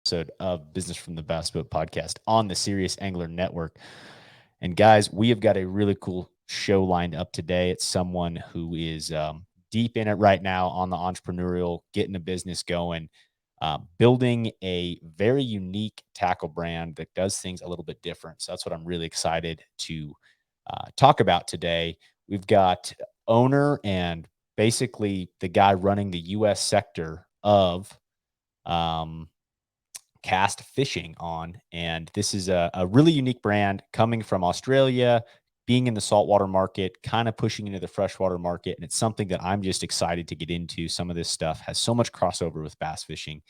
episode of Business from the Bass Boat Podcast on the Serious Angler Network. And guys, we have got a really cool show lined up today. It's someone who is deep in it right now on the entrepreneurial, getting a business going, building a very unique tackle brand that does things a little bit different. So that's what I'm really excited to talk about today. We've got owner and basically the guy running the U.S. sector of Cast Fishing on. And this is a really unique brand coming from Australia, being in the saltwater market, kind of pushing into the freshwater market. And it's something that I'm just excited to get into. Some of this stuff has so much crossover with bass fishing.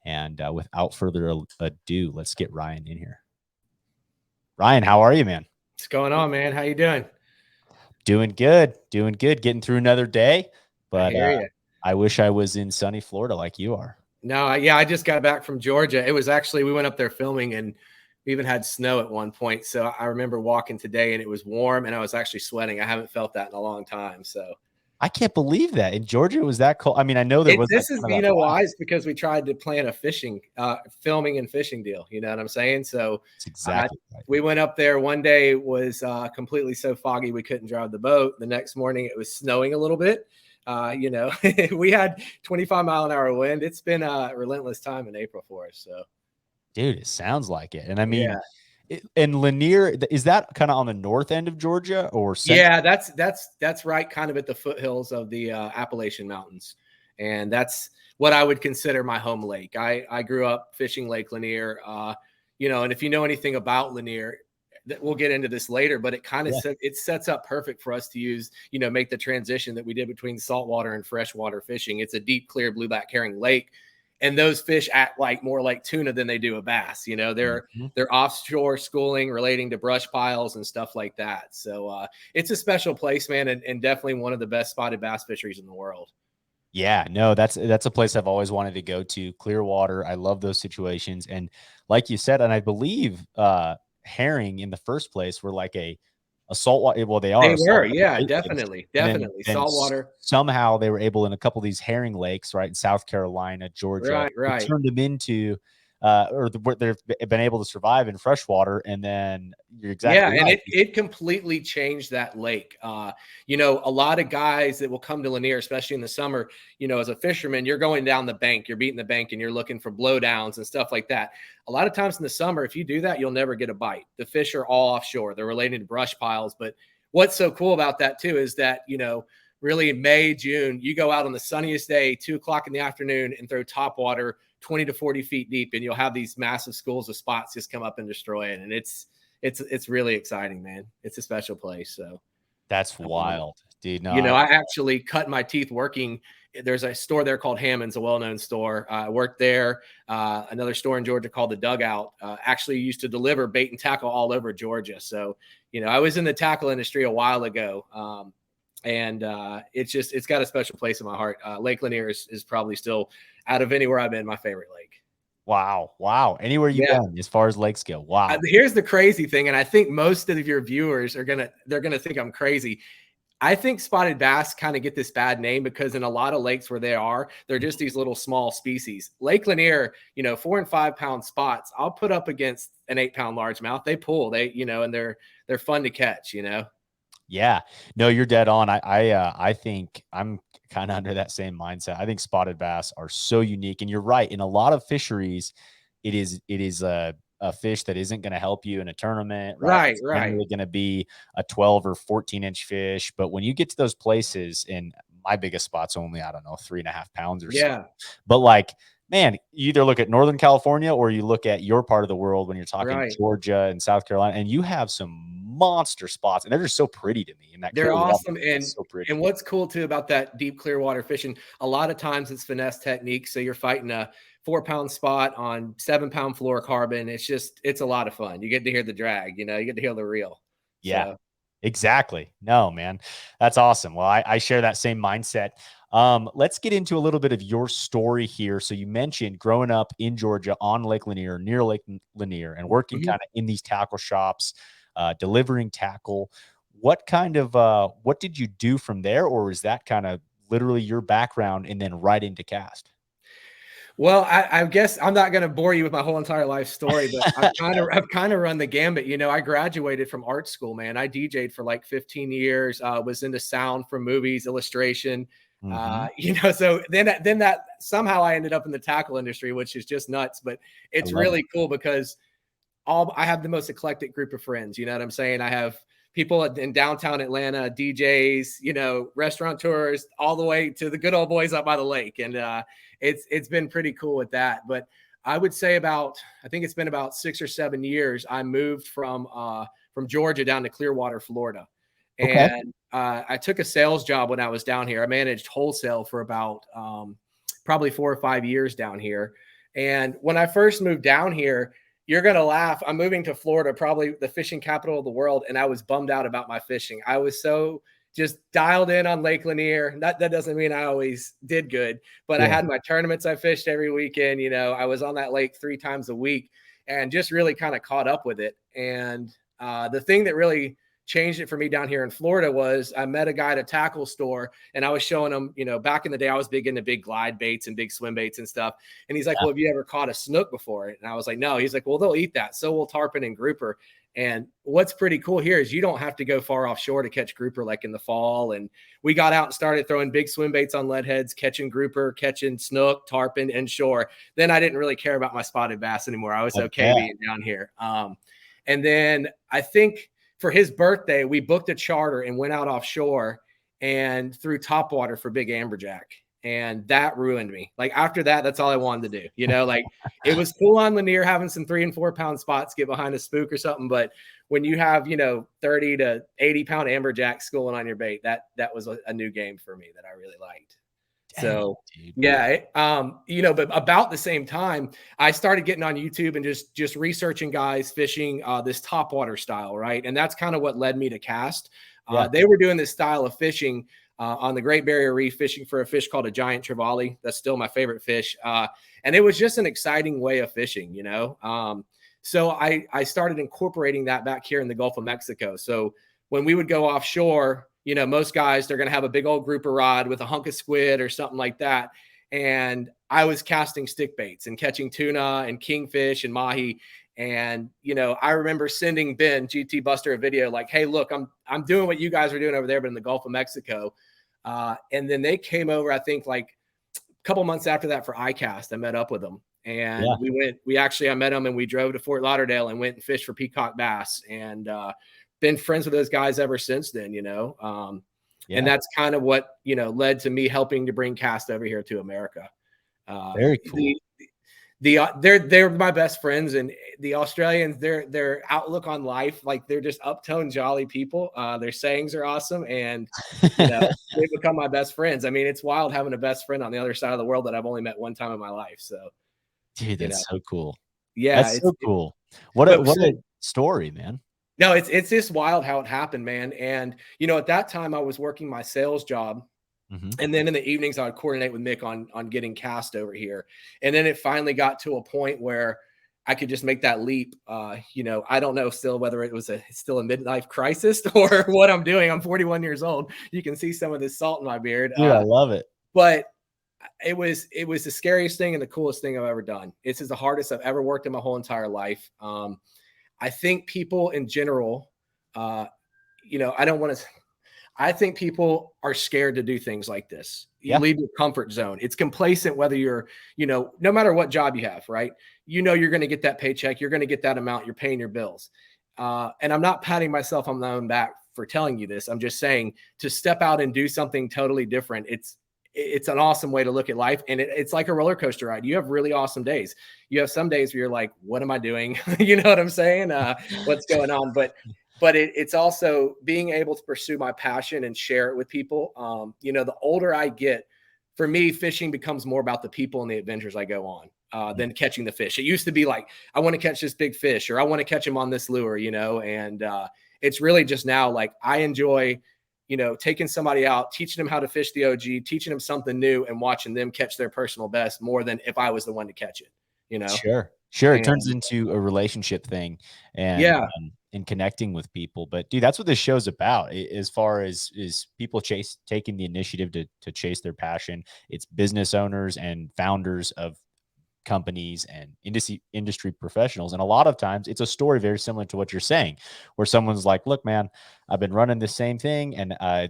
And without further ado, let's get Ryan in here. Ryan, how are you, man? What's going on, man? How you doing? Doing good. Getting through another day. But I hear you. I wish I was in sunny Florida like you are. No, I just got back from Georgia. It was actually, we went up there filming and we even had snow at one point. So I remember walking today and it was warm and I was actually sweating. I haven't felt that in a long time. So I can't believe that in Georgia it was that cold. I mean, I know there was this is, you know, why it's because we tried to plan a fishing, filming and fishing deal. You know what I'm saying? So exactly right. We went up there one day, was completely so foggy we couldn't drive the boat. The next morning it was snowing a little bit. You know, we had 25-mile-an-hour wind. It's been a relentless time in April for us. So, dude, it sounds like it. And I mean, and Lanier, is that kind of on the north end of Georgia or central? Yeah, that's right, kind of at the foothills of the Appalachian Mountains, and that's what I would consider my home lake. I grew up fishing Lake Lanier, you know, and if you know anything about Lanier, we'll get into this later, but it kind of it sets up perfect for us to use, you know, make the transition that we did between saltwater and freshwater fishing. It's a deep, clear blueback herring lake, and those fish act like more like tuna than they do a bass. You know, they're offshore schooling relating to brush piles and stuff like that. So it's a special place, man, and definitely one of the best spotted bass fisheries in the world. Yeah, no, that's a place I've always wanted to go to. Clearwater. I love those situations. And like you said, and I believe herring in the first place were like a saltwater. Well, they are. They were, yeah, definitely. Then Saltwater. Somehow they were able in a couple of these herring lakes, right, in South Carolina, Georgia, right. turned them into, they've been able to survive in freshwater. And then you're exactly right. And it completely changed that lake. You know, a lot of guys that will come to Lanier, especially in the summer, you know, as a fisherman, you're going down the bank, you're beating the bank and you're looking for blowdowns and stuff like that. A lot of times in the summer, if you do that, you'll never get a bite. The fish are all offshore. They're related to brush piles. But what's so cool about that too is that, you know, really in May, June, you go out on the sunniest day, 2:00 in the afternoon and throw top water 20 to 40 feet deep. And you'll have these massive schools of spots just come up and destroy it. And it's really exciting, man. It's a special place. So that's wild, dude. No, you know, I actually cut my teeth working. There's a store there called Hammond's, a well-known store. I worked there. Another store in Georgia called the Dugout actually used to deliver bait and tackle all over Georgia. So, you know, I was in the tackle industry a while ago. And it's got a special place in my heart. Lake Lanier is probably still, out of anywhere I've been, my favorite lake. Wow. Anywhere you've been as far as lakes go. Wow. Here's the crazy thing. And I think most of your viewers they're going to think I'm crazy. I think spotted bass kind of get this bad name because in a lot of lakes where they're just these little small species. Lake Lanier, you know, 4 and 5 pound spots, I'll put up against an 8-pound largemouth. They pull, you know, and they're fun to catch, you know? Yeah, no, you're dead on. I think I'm kind of under that same mindset. I think spotted bass are so unique, and you're right. In a lot of fisheries, it is a fish that isn't going to help you in a tournament, right? It's generally going to be a 12 or 14-inch fish. But when you get to those places, and my biggest spot's only, I don't know, 3.5 pounds or so. But like, man, you either look at Northern California or you look at your part of the world when you're talking Georgia and South Carolina, and you have some monster spots, and they're just so pretty to me. And they're awesome. And what's cool too about that deep Clearwater fishing, a lot of times it's finesse technique. So you're fighting a 4-pound spot on 7-pound fluorocarbon. It's a lot of fun. You get to hear the drag, you know, you get to hear the reel. Yeah, so. Exactly. No, man, that's awesome. Well, I share that same mindset. Let's get into a little bit of your story here. So you mentioned growing up in Georgia on Lake Lanier, near Lake Lanier, and working kind of in these tackle shops, delivering tackle. What did you do from there? Or is that kind of literally your background and then right into cast? Well, I guess I'm not going to bore you with my whole entire life story, but I've kind of run the gambit. You know, I graduated from art school, man. I DJ'd for like 15 years. Was into sound for movies, illustration. Hmm. You know, so then that somehow I ended up in the tackle industry, which is just nuts. But I it's love it. really cool because I have the most eclectic group of friends. You know what I'm saying? I have people in downtown Atlanta, DJs, you know, restaurateurs, all the way to the good old boys up by the lake, and it's been pretty cool with that. But I would say I think it's been about 6 or 7 years. I moved from Georgia down to Clearwater, Florida, Okay. and I took a sales job when I was down here. I managed wholesale for about probably 4 or 5 years down here. And when I first moved down here, you're going to laugh. I'm moving to Florida, probably the fishing capital of the world. And I was bummed out about my fishing. I was so just dialed in on Lake Lanier. That doesn't mean I always did good, but I Yeah. had my tournaments I fished every weekend. You know, I was on that lake 3 times a week and just really kind of caught up with it. And the thing that really changed it for me down here in Florida was I met a guy at a tackle store and I was showing him, you know, back in the day, I was big into big glide baits and big swim baits and stuff. And he's like, Yeah. well, have you ever caught a snook before? And I was like, no. He's like, well, they'll eat that. So will tarpon and grouper. And what's pretty cool here is you don't have to go far offshore to catch grouper like in the fall. And we got out and started throwing big swim baits on lead heads, catching grouper, catching snook, tarpon, and shore. Then I didn't really care about my spotted bass anymore. I was I okay bet. being down here. And then I think for his birthday, we booked a charter and went out offshore and threw topwater for big amberjack. And that ruined me. Like after that, that's all I wanted to do. You know, like it was cool on Lanier having some 3 and 4 pound spots, get behind a spook or something. But when you have, you know, 30 to 80 pound amberjack schooling on your bait, that was a new game for me that I really liked. Dang, So dude. yeah, you know, but about the same time, I started getting on YouTube and just researching guys fishing this topwater style, right? And that's kind of what led me to cast. Yeah. They were doing this style of fishing on the Great Barrier Reef, fishing for a fish called a giant trevally. That's still my favorite fish, and it was just an exciting way of fishing, you know. So I started incorporating that back here in the Gulf of Mexico. So when we would go offshore, you know, most guys, they're going to have a big old grouper rod with a hunk of squid or something like that. And I was casting stick baits and catching tuna and kingfish and mahi. And, you know, I remember sending Ben, GT Buster, a video like, hey, look, I'm doing what you guys are doing over there, but in the Gulf of Mexico. And then they came over, I think like a couple months after that for iCast. I met up with them. And Yeah. I met them and we drove to Fort Lauderdale and went and fished for peacock bass. And been friends with those guys ever since then, you know. And Yeah. that's kind of what, you know, led to me helping to bring cast over here to America. Very cool. They're my best friends, and the Australians, their outlook on life, like they're just uptone, jolly people. Their sayings are awesome, and you know, they become my best friends. I mean, it's wild having a best friend on the other side of the world that I've only met one time in my life. So, Dude, you know, that's so cool. yeah, That's so cool. but What so a story, man. no, it's just wild how it happened, man. And you know, at that time, I was working my sales job. Mhm. And then in the evenings, I would coordinate with Mick on getting cast over here. And then it finally got to a point where I could just make that leap. You know, I don't know still whether it was still a midlife crisis or what I'm doing. I'm 41 years old. You can see some of this salt in my beard. Dude, I love it. But it was the scariest thing and the coolest thing I've ever done. This is the hardest I've ever worked in my whole entire life. I think people in general, you know, I think people are scared to do things like this. You Yeah. leave your comfort zone. It's complacent whether you're, you know, no matter what job you have, right? You know, you're going to get that paycheck. You're going to get that amount. You're paying your bills. And I'm not patting myself on my own back for telling you this. I'm just saying to step out and do something totally different. It's an awesome way to look at life. And it's like a roller coaster ride. You have really awesome days. You have some days where you're like, what am I doing? You know what I'm saying? What's going on? But it's also being able to pursue my passion and share it with people. You know, the older I get, for me, fishing becomes more about the people and the adventures I go on than catching the fish. It used to be like, I want to catch this big fish or I want to catch him on this lure, you know, and it's really just now like I enjoy, you know, taking somebody out, teaching them how to fish the OG, teaching them something new and watching them catch their personal best more than if I was the one to catch it, you know? Sure. Sure, it turns And into a relationship thing yeah, and connecting with people, but dude, that's what this show's about, as far as is people taking the initiative to chase their passion. It's business owners and founders of companies and industry professionals. And a lot of times it's a story very similar to what you're saying, where someone's like, look, man, I've been running the same thing. And I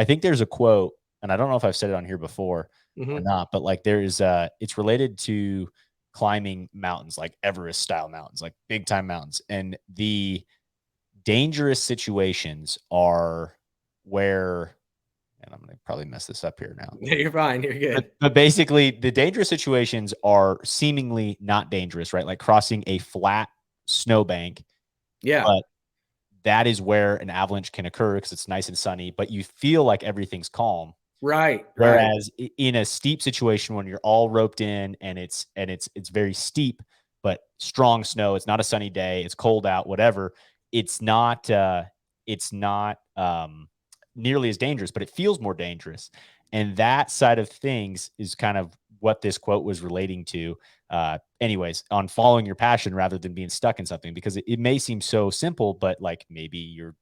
think there's a quote, and I don't know if I've said it on here before or Mhm. not, but like it's related to climbing mountains, like Everest style mountains, like big time mountains. And the dangerous situations are where, and I'm going to probably mess this up here now. You're fine. You're good. But basically, the dangerous situations are seemingly not dangerous, right? Like crossing a flat snowbank, Yeah. but that is where an avalanche can occur because it's nice and sunny, but you feel like everything's calm. Right. Right. Whereas in a steep situation, when you're all roped in and it's very steep, but strong snow, it's not a sunny day, it's cold out, whatever. It's not nearly as dangerous, but it feels more dangerous. And that side of things is kind of what this quote was relating to. Anyways, on following your passion rather than being stuck in something, because it may seem so simple, but like maybe you're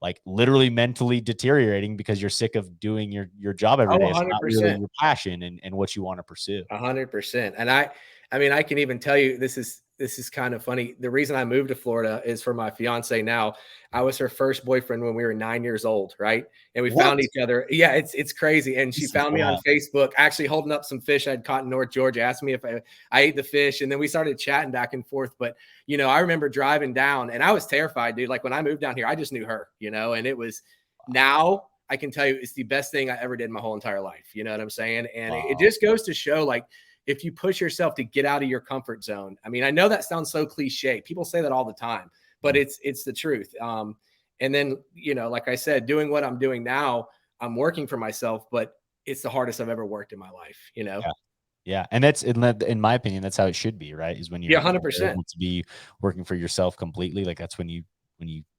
like literally mentally deteriorating because you're sick of doing your job every Oh, day. It's not really 100%. your passion and what you want to pursue. 100%. And I mean, I can even tell you this is kind of funny. The reason I moved to Florida is for my fiance now. I was her first boyfriend when we were 9 years old, right? And we What? found each other. Yeah, it's crazy. And she This is found me on wild. Facebook, actually holding up some fish I'd caught in North Georgia, asked me if I ate the fish. And then we started chatting back and forth. But I remember driving down and I was terrified, dude. Like when I moved down here, I just knew her, and it was now I can tell you it's the best thing I ever did in my whole entire life. You know what I'm saying? And it Wow. just goes to show, like, if you push yourself to get out of your comfort zone. I mean, I know that sounds so cliche. People say that all the time, but it's the truth. And then, like I said, doing what I'm doing now, I'm working for myself, but it's the hardest I've ever worked in my life, Yeah. Yeah. And that's in my opinion, that's how it should be, right? Is when Yeah, you're 100%. able to be working for yourself completely. Like that's when you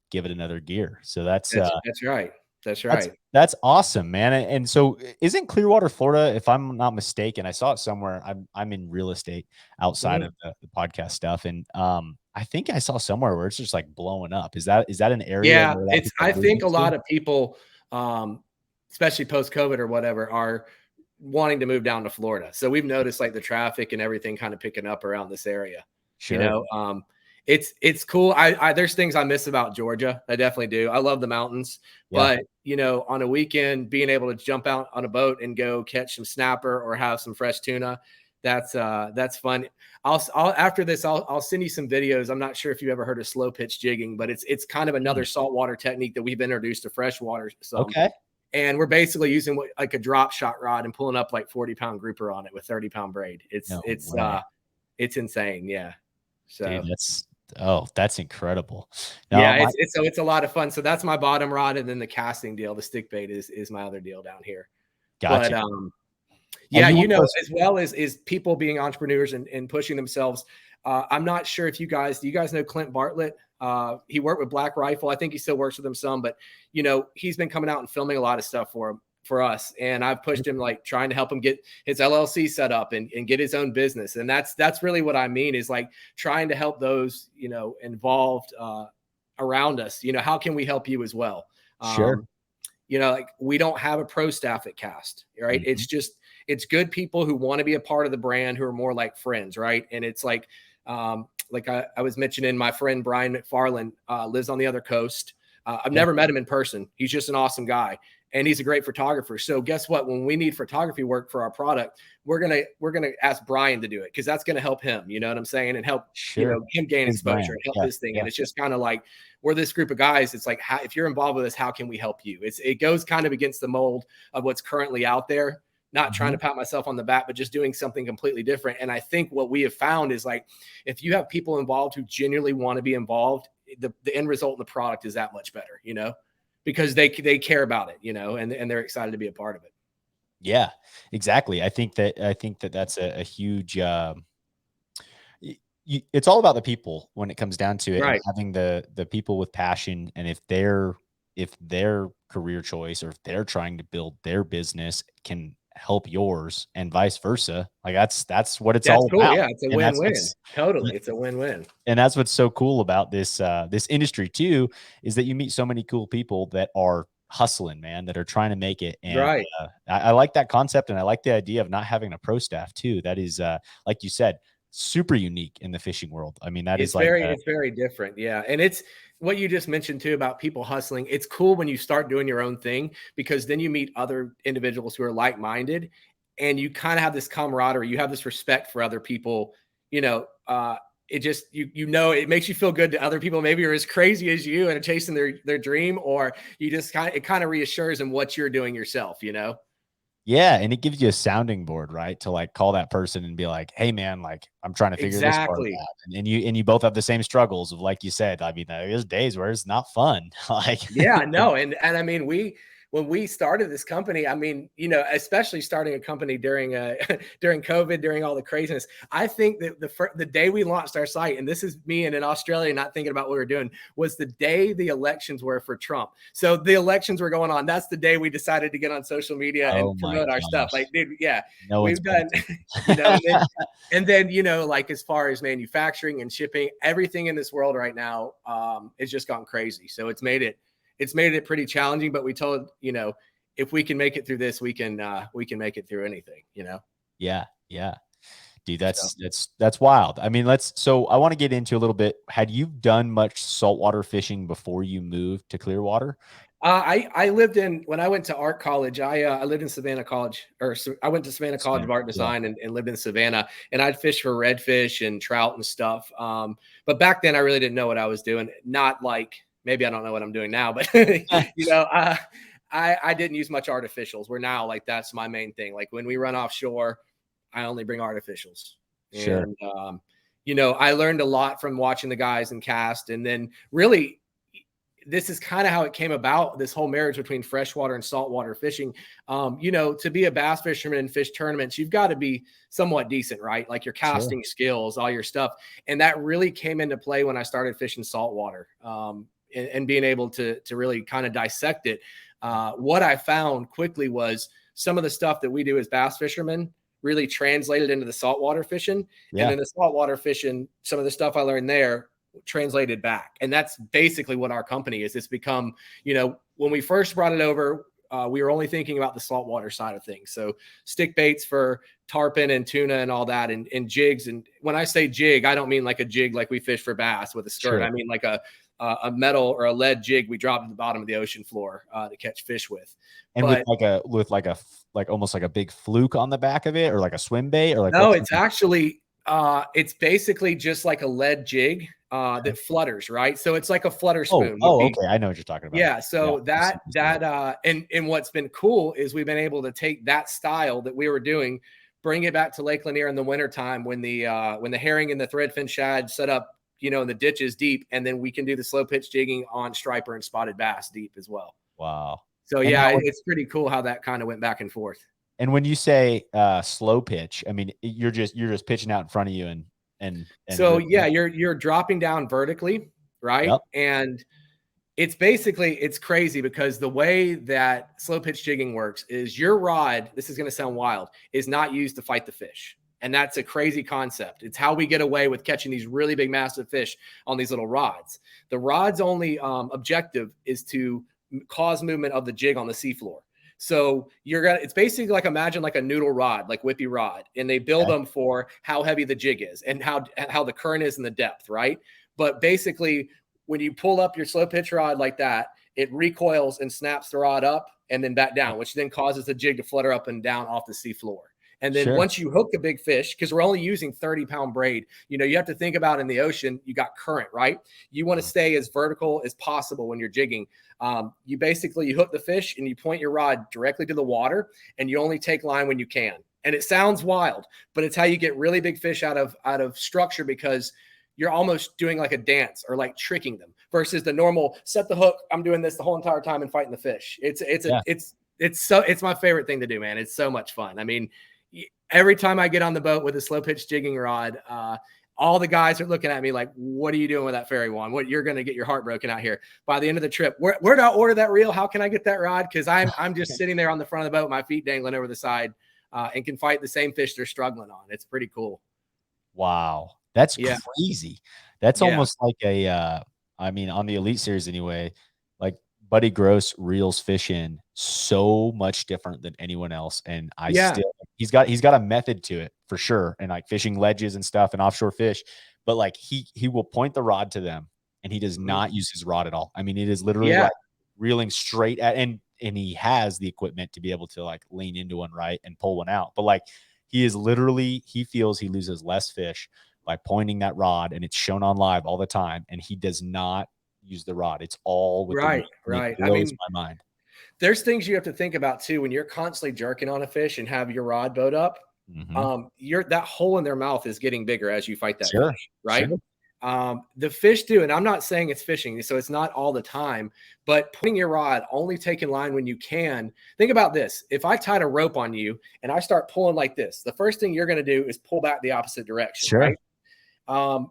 give it another gear. So That's right. That's That's right. that's awesome, man. And so isn't Clearwater, Florida, if I'm not mistaken, I saw it somewhere. I'm in real estate outside Mhm. of the podcast stuff. And I think I saw somewhere where it's just like blowing up. Is that an area Yeah, where a lot of people I are moving think a to? lot of people, especially post COVID or whatever, are wanting to move down to Florida. So we've noticed like the traffic and everything kind of picking up around this area. You Sure. know, it's cool. I there's things I miss about Georgia. I definitely do. I love the mountains, Yeah. but on a weekend, being able to jump out on a boat and go catch some snapper or have some fresh tuna, that's fun. I'll after this, I'll send you some videos. I'm not sure if you ever heard of slow pitch jigging, but it's kind of another Mm. saltwater technique that we've introduced to freshwater. Okay. And we're basically using like a drop shot rod and pulling up like 40-pound grouper on it with 30-pound braid. It's No it's way. uh it's insane. Yeah. Dude, So that's incredible. Now yeah, my it's a lot of fun. So that's my bottom rod, and then the casting deal, the stick bait is my other deal down here. But gotcha. And yeah, you work close. as well as is people being entrepreneurs and pushing themselves. I'm not sure if do you guys know Clint Bartlett? He worked with Black Rifle. I think he still works with them some, but he's been coming out and filming a lot of stuff for us. And I've pushed him, like trying to help him get his LLC set up and get his own business. And that's really what I mean, is like trying to help those, involved around us. How can we help you as well? Sure. Like we don't have a pro staff at Cast, right? Mhm. It's good people who want to be a part of the brand, who are more like friends, right? And it's like I was mentioning, my friend Brian McFarland lives on the other coast. I've Yeah. never met him in person. He's just an awesome guy, and he's a great photographer. So guess what? When we need photography work for our product, we're gonna ask Brian to do it, because that's gonna help him. You know what I'm saying? And help Sure. him gain His exposure brand. and help Yeah. his thing. Yeah. And it's just kind of like, we're this group of guys. It's like, if you're involved with us, how can we help you? It goes kind of against the mold of what's currently out there. Not trying Mhm. to pat myself on the back, but just doing something completely different. And I think what we have found is, like, if you have people involved who genuinely want to be involved, the end result in the product is that much better, because they care about it, and they're excited to be a part of it. Yeah, exactly. I think that that's a huge, it's all about the people when it comes down to it, and Right. having the people with passion. And if their career choice, or if they're trying to build their business, can help yours and vice versa, like that's what it's That's all cool. about. Yeah. It's a And that's win-win. what's Totally. It's a win-win. and that's what's so cool about this industry too, is that you meet so many cool people that are hustling, man, that are trying to make it. And Right. I like that concept, and I like the idea of not having a pro staff too. That is, like you said, super unique in the fishing world. I mean, that is like, It's very different. Yeah. And it's what you just mentioned too about people hustling. It's cool when you start doing your own thing because then you meet other individuals who are like-minded and you kind of have this camaraderie. You have this respect for other people, you know, it just it makes you feel good to other people maybe are as crazy as you and are chasing their dream, or you just kind of reassures them what you're doing yourself, you know. yeah, and it gives you a sounding board, right? To like call that person and be like, "Hey, man, like I'm trying to figure this part Exactly. out," and you both have the same struggles of, like you said. I mean, there's days where it's not fun, like, Yeah, no, and I mean, when we started this company, I mean, you know, especially starting a company during during COVID, during all the craziness, I think that the day we launched our site, and this is me and in Australia not thinking about what we were doing, was the day the elections were for Trump. So the elections were going on. That's the day we decided to get on social media oh and my promote our stuff. gosh, Like, dude, yeah, no one's we've paying done, you know, attention. and then you know, like as far as manufacturing and shipping, everything in this world right now, it's just gone crazy. So it's made it pretty challenging, but we told, you know, if we can make it through this, we can make it through anything, you know? Yeah, yeah. Dude, So, that's wild. I mean, so I want to get into a little bit. Had you done much saltwater fishing before you moved to Clearwater? I lived in when I went to art college. I lived in Savannah College, I went to Savannah College of Art and Yeah. Design and lived in Savannah. And I'd fish for redfish and trout and stuff. But back then, I really didn't know what I was doing. Not like maybe I don't know what I'm doing now, but you know, I didn't use much artificials. Where now, like that's my main thing. Like when we run offshore, I only bring artificials, Sure. and you know, I learned a lot from watching the guys and cast, and then really this is kind of how it came about, this whole marriage between freshwater and saltwater fishing. You know, to be a bass fisherman and fish tournaments, you've got to be somewhat decent, right? Like your Sure. casting skills, all your stuff. And that really came into play when I started fishing saltwater, and being able to really kind of dissect it. What I found quickly was some of the stuff that we do as bass fishermen really translated into the saltwater fishing. And Yeah. then the saltwater fishing, some of the stuff I learned there translated back. And that's basically what our company is. It's become, you know, when we first brought it over, we were only thinking about the saltwater side of things. So stick baits for tarpon and tuna and all that, and jigs. And when I say jig, I don't mean like a jig like we fish for bass with a skirt. Sure. I mean like a metal or a lead jig we drop at the bottom of the ocean floor to catch fish with. And But like almost like a big fluke on the back of it, or like a swim bait, or like no, what's it's actually it's basically just like a lead jig that flutters, right? So it's like a flutter spoon would be. okay. I know what you're talking about. Yeah, Yeah. so I've seen that this before. that and what's been cool is we've been able to take that style that we were doing, bring it back to Lake Lanier in the wintertime when the herring and the threadfin shad set up, you know, in the ditches deep, and then we can do the slow pitch jigging on striper and spotted bass deep as well. Wow. So And yeah, now, it's pretty cool how that kind of went back and forth. and when you say slow pitch, I mean you're just pitching out in front of you and So ripping yeah, it. you're dropping down vertically, right? Yep. And it's basically it's crazy because the way that slow pitch jigging works is your rod, this is going to sound wild, is not used to fight the fish. And that's a crazy concept. It's how we get away with catching these really big, massive fish on these little rods. The rod's only objective is to cause movement of the jig on the seafloor. So it's basically like imagine like a noodle rod, like whippy rod, and they build Okay. them for how heavy the jig is and how the current is and the depth, right? But basically, when you pull up your slow pitch rod like that, it recoils and snaps the rod up and then back down, which then causes the jig to flutter up and down off the seafloor. And then Sure. once you hook a big fish, because we're only using 30-pound braid, you know, you have to think about in the ocean, you got current, right? You want to stay as vertical as possible when you're jigging. You hook the fish and you point your rod directly to the water, and you only take line when you can. And it sounds wild, but it's how you get really big fish out of structure, because you're almost doing like a dance or like tricking them versus the normal set the hook. I'm doing this the whole entire time and fighting the fish. Yeah. It's my favorite thing to do, man. It's so much fun. I mean, every time I get on the boat with a slow pitch jigging rod, all the guys are looking at me like, what are you doing with that fairy wand? What, you're going to get your heart broken out here by the end of the trip. Where do I order that reel? How can I get that rod? Cause I'm just sitting there on the front of the boat, my feet dangling over the side, and can fight the same fish they're struggling on. It's pretty cool. Wow. That's Yeah. crazy. That's Yeah. almost like a I mean, on the Elite Series anyway, like Buddy Gross reels fish in so much different than anyone else. And he's got a method to it for sure. And like fishing ledges and stuff and offshore fish, but like he will point the rod to them and he does not use his rod at all. I mean, it is literally like reeling straight at, and he has the equipment to be able to like lean into one, right, and pull one out. But like he feels he loses less fish by pointing that rod, and it's shown on live all the time. And he does not use the rod. It's all with right. It blows my mind. There's things you have to think about too when you're constantly jerking on a fish and have your rod bowed up. That hole in their mouth is getting bigger as you fight that fish, right? Sure. The fish do, and I'm not saying it's fishing, so it's not all the time, but putting your rod, only taking line when you can. Think about this. If I tied a rope on you and I start pulling like this, the first thing you're going to do is pull back the opposite direction, right?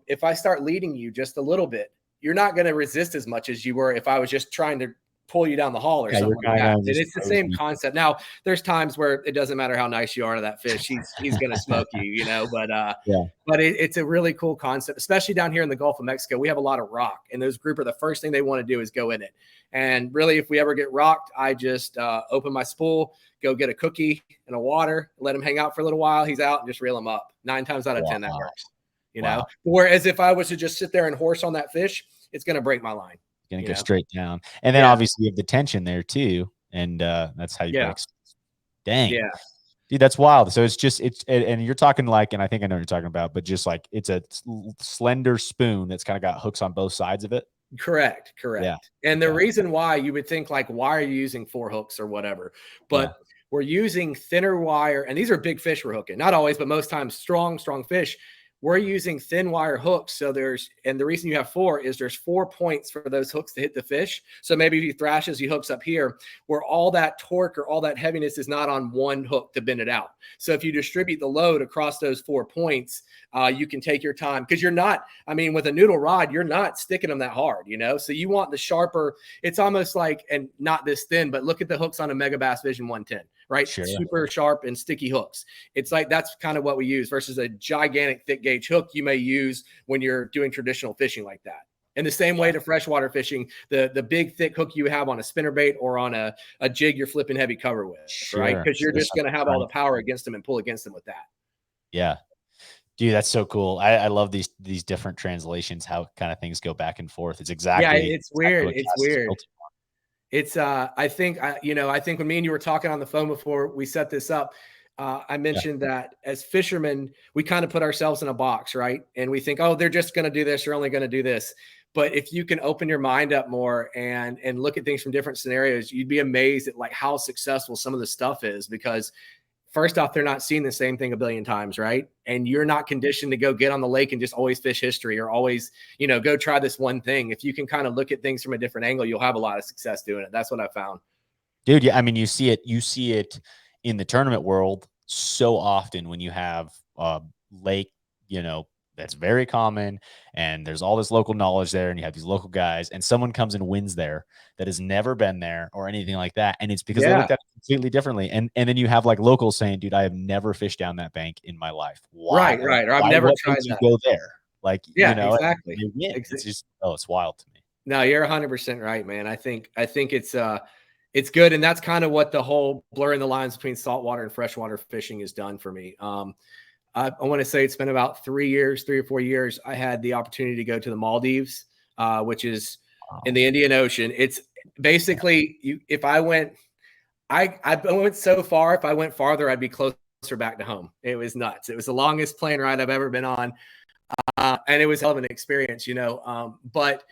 If I start leading you just a little bit, you're not going to resist as much as you were if I was just trying to pull you down the hall or something like that. And it's the same concept. Now, there's times where it doesn't matter how nice you are to that fish. He's going to smoke you, but it's a really cool concept, especially down here in the Gulf of Mexico. We have a lot of rock, and those grouper, the first thing they want to do is go in it. And really, if we ever get rocked, I just open my spool, go get a cookie and a water, let him hang out for a little while. He's out and just reel him up. 9 times out of 10, that works. You know, whereas if I was to just sit there and horse on that fish, it's going to break my line. It's going to go straight down. And then obviously you have the tension there too. And that's how you break. Dang. Yeah. Dude, that's wild. So and you're talking like, and I think I know what you're talking about, but just like it's a slender spoon that's kind of got hooks on both sides of it. Correct. Yeah. And the reason why you would think like, why are you using 4 hooks or whatever? But we're using thinner wire, and these are big fish we're hooking. Not always, but most times strong fish. We're using thin wire hooks. So and the reason you have 4 is there's 4 points for those hooks to hit the fish. So maybe if you thrashes, he hooks up here where all that torque or all that heaviness is not on one hook to bend it out. So if you distribute the load across those 4 points, you can take your time, because you're not, with a noodle rod, you're not sticking them that hard, So you want the sharper, it's almost like, and not this thin, but look at the hooks on a Mega Bass Vision 110. Right? Sure. Super sharp and sticky hooks. It's like, that's kind of what we use versus a gigantic thick gauge hook you may use when you're doing traditional fishing like that. And the same way to freshwater fishing, the big thick hook you have on a spinnerbait or on a jig you're flipping heavy cover with, right? Because you're just going to have all the power against them and pull against them with that. Yeah. Dude, that's so cool. I love these different translations, how kind of things go back and forth. It's exactly. Yeah, it's weird. It's weird. It's I think when me and you were talking on the phone before we set this up, I mentioned that as fishermen, we kind of put ourselves in a box, right? And we think, oh, they're just going to do this. They're only going to do this. But if you can open your mind up more and look at things from different scenarios, you'd be amazed at like how successful some of the stuff is, because first off, they're not seeing the same thing a billion times, right? And you're not conditioned to go get on the lake and just always fish history or always, go try this one thing. If you can kind of look at things from a different angle, you'll have a lot of success doing it. That's what I found. Dude, yeah, you see it in the tournament world so often when you have a lake, that's very common, and there's all this local knowledge there, and you have these local guys, and someone comes and wins there that has never been there or anything like that, and it's because they looked at it completely differently. And then you have like locals saying, dude, I have never fished down that bank in my life. Why? Right. Or I've never tried that. Go there. Like, exactly. It's just, it's wild to me. No, you're 100% right, man. I think it's good. And that's kind of what the whole blurring the lines between saltwater and freshwater fishing has done for me. I want to say it's been about 3 or 4 years. I had the opportunity to go to the Maldives, which is in the Indian Ocean. It's basically I went so far. If I went farther, I'd be closer back to home. It was nuts. It was the longest plane ride I've ever been on. And it was a hell of an experience, but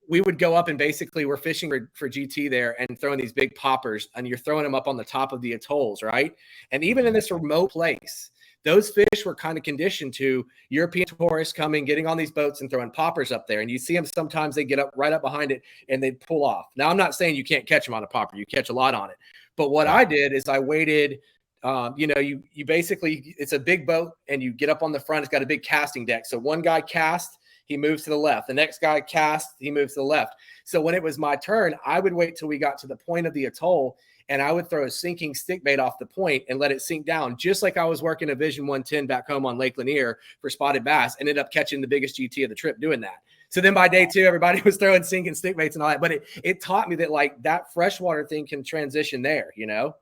we would go up and basically we're fishing for GT there and throwing these big poppers, and you're throwing them up on the top of the atolls, right? And even in this remote place, those fish were kind of conditioned to European tourists coming, getting on these boats and throwing poppers up there. And you see them sometimes, they get up right up behind it and they pull off. Now, I'm not saying you can't catch them on a popper. You catch a lot on it. But what I did is I waited. You basically, it's a big boat and you get up on the front. It's got a big casting deck. So one guy cast, he moves to the left. The next guy cast, he moves to the left. So when it was my turn, I would wait till we got to the point of the atoll, and I would throw a sinking stick bait off the point and let it sink down, just like I was working a Vision 110 back home on Lake Lanier for spotted bass. Ended up catching the biggest GT of the trip doing that. So then by day 2, everybody was throwing sinking stick baits and all that. But it taught me that like that freshwater thing can transition there, you know?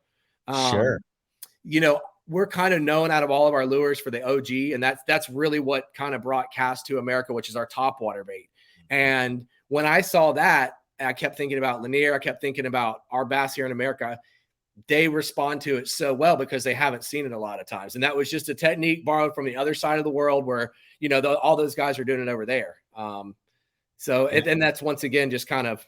Sure. You know, we're kind of known out of all of our lures for the OG, and that's really what kind of brought cast to America, which is our top water bait. And when I saw that, I kept thinking about Lanier. I kept thinking about our bass here in America. They respond to it so well because they haven't seen it a lot of times. And that was just a technique borrowed from the other side of the world where, you know, all those guys are doing it over there. And that's once again, just kind of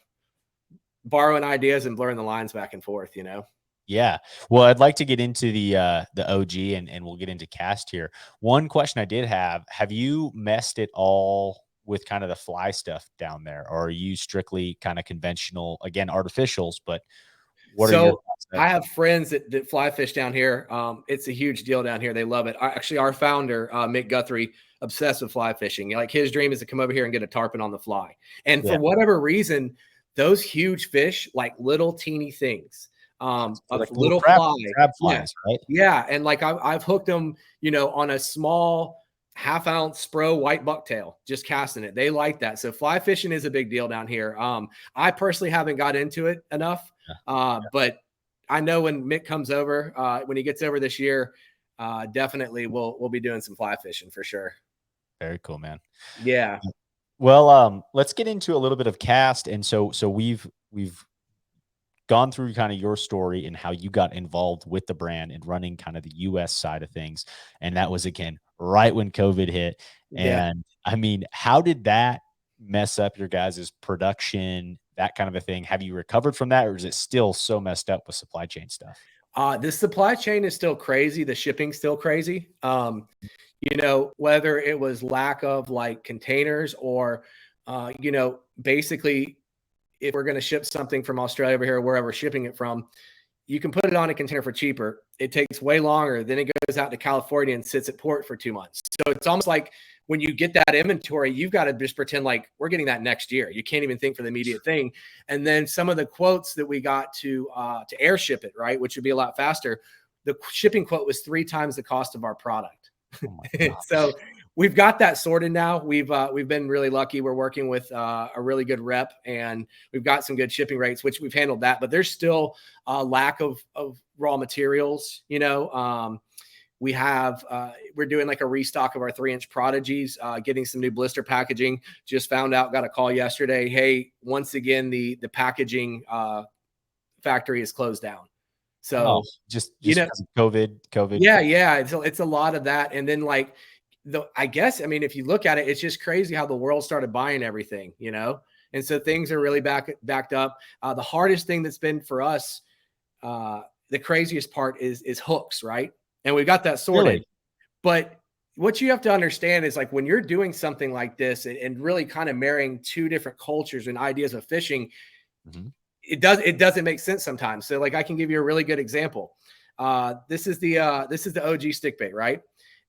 borrowing ideas and blurring the lines back and forth, you know? Yeah. Well, I'd like to get into the OG and we'll get into cast here. One question I did have you messed it all with kind of the fly stuff down there, or are you strictly kind of conventional, again, artificials, but what are your thoughts there? I have friends that fly fish down here. It's a huge deal down here. They love it. Actually, our founder, Mick Guthrie, obsessed with fly fishing. Like his dream is to come over here and get a tarpon on the fly. And for whatever reason, those huge fish, like little teeny things, So like little crab flies, right? Yeah. And like I've hooked them, you know, on a small half-ounce Spro white bucktail, just casting it. They like that. So fly fishing is a big deal down here. I personally haven't got into it enough, but I know when Mick comes over, when he gets over this year, definitely we'll be doing some fly fishing for sure. Very cool, man. Yeah. Well, let's get into a little bit of cast. And so we've gone through kind of your story and how you got involved with the brand and running kind of the US side of things. And that was, again, right when COVID hit. And I mean, how did that mess up your guys' production, that kind of a thing? Have you recovered from that, or is it still so messed up with supply chain stuff? The supply chain is still crazy. The shipping's still crazy. You know, whether it was lack of like containers or, you know, basically if we're going to ship something from Australia over here, wherever we're shipping it from, you can put it on a container for cheaper. It takes way longer. Then it goes out to California and sits at port for 2 months. So it's almost like when you get that inventory, you've got to just pretend like we're getting that next year. You can't even think for the immediate thing. And then some of the quotes that we got to airship it, right, which would be a lot faster, the shipping quote was 3 times the cost of our product. Oh so we've got that sorted now. We've been really lucky. We're working with a really good rep, and we've got some good shipping rates, which we've handled that. But there's still a lack of raw materials. You know, we have we're doing like a restock of our 3-inch prodigies, getting some new blister packaging. Just found out, got a call yesterday. Hey, once again, the packaging factory is closed down. So just you know, COVID. Yeah. It's a lot of that. And then like, I guess, I mean, if you look at it, it's just crazy how the world started buying everything, you know? And so things are really backed up. The hardest thing that's been for us, the craziest part is hooks, right? And we got that sorted. Really? But what you have to understand is like when you're doing something like this and really kind of marrying 2 different cultures and ideas of fishing, it doesn't make sense sometimes. So like I can give you a really good example. This is the OG stick bait, right?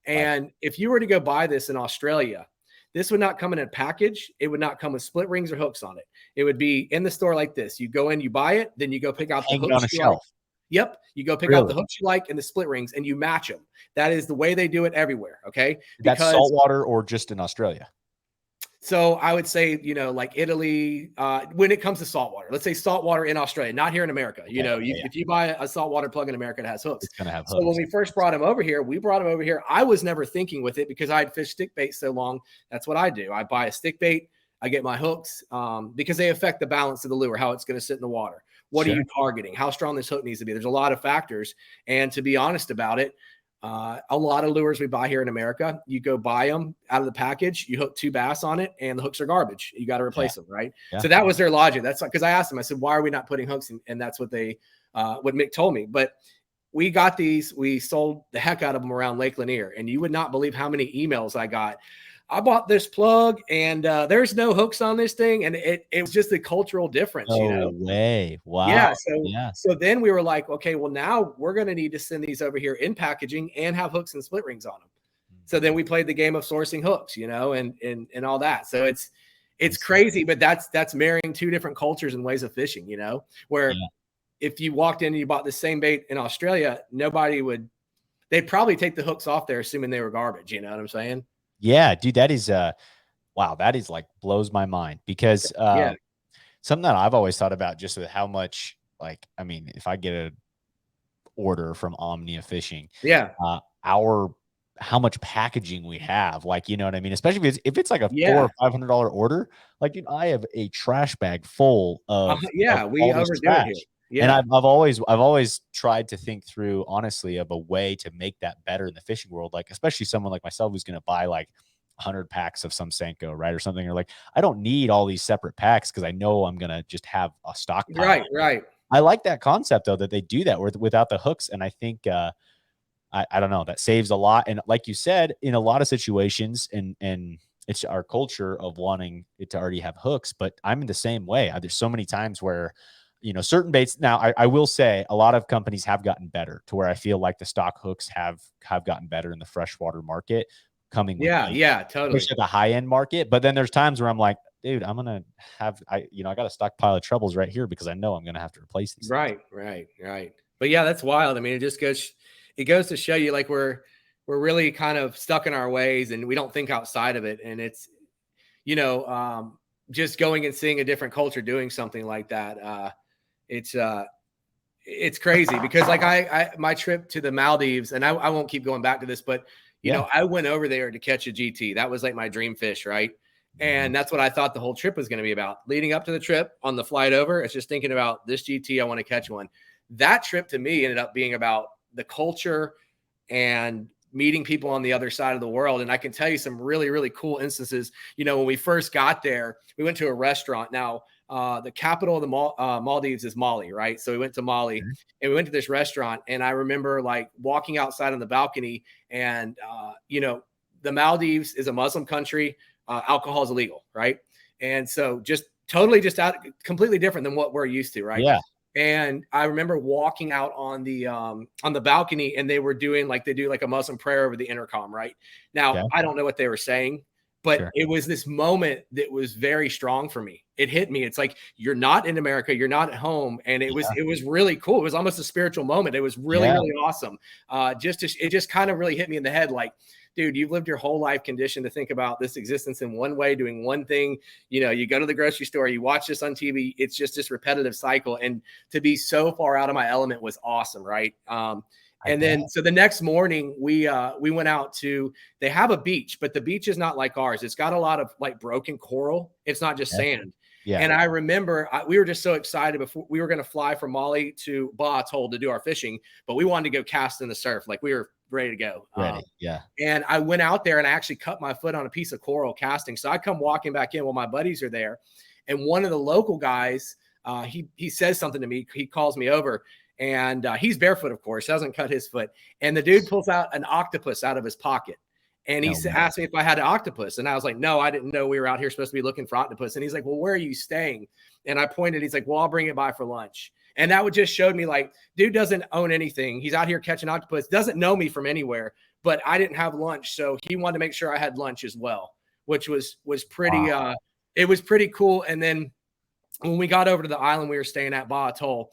And if you were to go buy this in Australia, this would not come in a package. It would not come with split rings or hooks on it. It would be in the store like this. You go in, you buy it, then you go pick out the hooks on a shelf. Yep. You go pick out the hooks you like and the split rings and you match them. That is the way they do it everywhere. Okay. That's saltwater or just in Australia? So I would say, you know, like Italy, when it comes to saltwater, let's say saltwater in Australia, not here in America. You know, if you buy a saltwater plug in America, it has hooks. It's going to have hooks. So when we first brought him over here, I was never thinking with it because I had fished stick bait so long. That's what I do. I buy a stick bait. I get my hooks because they affect the balance of the lure, how it's going to sit in the water. What are you targeting? How strong this hook needs to be? There's a lot of factors. And to be honest about it, a lot of lures we buy here in America, you go buy them out of the package, you hook 2 bass on it, and the hooks are garbage. You got to replace them, right? So that was their logic. That's because I asked them, I said, why are we not putting hooks in? And that's what what Mick told me. But we got these, we sold the heck out of them around Lake Lanier, and you would not believe how many emails I got. I bought this plug and there's no hooks on this thing. And it was just a cultural difference, you know? No way. Wow. Yeah. So then we were like, okay, well now we're going to need to send these over here in packaging and have hooks and split rings on them. So then we played the game of sourcing hooks, you know, and all that. So it's crazy, but that's marrying 2 different cultures and ways of fishing, you know, where if you walked in and you bought the same bait in Australia, they'd probably take the hooks off there, assuming they were garbage. You know what I'm saying? Yeah, dude, that is wow, that is like blows my mind because Yeah. something that I've always thought about just with how much, like, I mean, if I get a order from Omnia Fishing, Yeah. How much packaging we have, like, you know what I mean? Especially if it's like a Yeah. $400 or $500 order, like, dude, I have a trash bag full of Yeah. We all this overdo it here. trash. And Yeah. I've always tried to think through, honestly, of a way to make that better in the fishing world. Like, especially someone like myself who's going to buy like 100 packs of some Senko, right? Or something, or like, I don't need all these separate packs because I know I'm going to just have a stockpile. Right. Right. I like that concept though, that they do that without the hooks. And I think, I don't know, that saves a lot. And like you said, in a lot of situations, and it's our culture of wanting it to already have hooks, but I'm in the same way. There's so many times where, you know, certain baits. Now, I will say a lot of companies have gotten better to where I feel like the stock hooks have gotten better in the freshwater market coming with Yeah. bait, Yeah. Totally. especially at the high end market. But then there's times where I'm like, dude, I'm gonna have I got a stockpile of troubles right here because I know I'm gonna have to replace these. Right. Right. Right. But yeah, that's wild. I mean, it goes to show you, like, we're really kind of stuck in our ways and we don't think outside of it. And it's, just going and seeing a different culture doing something like that. It's crazy because, like, my trip to the Maldives, and I won't keep going back to this, but I went over there to catch a GT. That was like my dream fish, right? And that's what I thought the whole trip was going to be about. Leading up to the trip, on the flight over, it's just thinking about this GT. I want to catch one. That trip to me ended up being about the culture and meeting people on the other side of the world. And I can tell you some really, really cool instances. When we first got there, we went to a restaurant. Now, the capital of the Maldives is Mali, right? So we went to Mali and we went to this restaurant. And I remember, like, walking outside on the balcony and, the Maldives is a Muslim country. Alcohol is illegal, right? And so just completely different than what we're used to, right? Yeah. And I remember walking out on the balcony, and they were doing like they do like a Muslim prayer over the intercom, right? Now, I don't know what they were saying, but it was this moment that was very strong for me. It hit me. It's like, you're not in America, you're not at home, and it was really cool. It was almost a spiritual moment. It was really really awesome. It just kind of really hit me in the head, like, dude, you've lived your whole life conditioned to think about this existence in one way, doing one thing. You go to the grocery store, you watch this on TV. It's just this repetitive cycle. And to be so far out of my element was awesome, right? And then, so the next morning, we went out to, they have a beach, but the beach is not like ours. It's got a lot of like broken coral. It's not just sand. Yeah. And I remember we were just so excited before we were going to fly from Mali to Ba'a Atoll to do our fishing, but we wanted to go cast in the surf. Like, we were ready to go. Yeah. And I went out there and I actually cut my foot on a piece of coral casting. So I come walking back in while my buddies are there. And one of the local guys, he says something to me. He calls me over, and he's barefoot, of course, doesn't cut his foot. And the dude pulls out an octopus out of his pocket. And he asked me if I had an octopus. And I was like, no, I didn't know we were out here supposed to be looking for octopus. And he's like, well, where are you staying? And I pointed, he's like, well, I'll bring it by for lunch. And that would just showed me, like, dude doesn't own anything. He's out here catching octopus, doesn't know me from anywhere, but I didn't have lunch. So he wanted to make sure I had lunch as well, which was pretty, it was pretty cool. And then when we got over to the island we were staying at, Ba'a Atoll,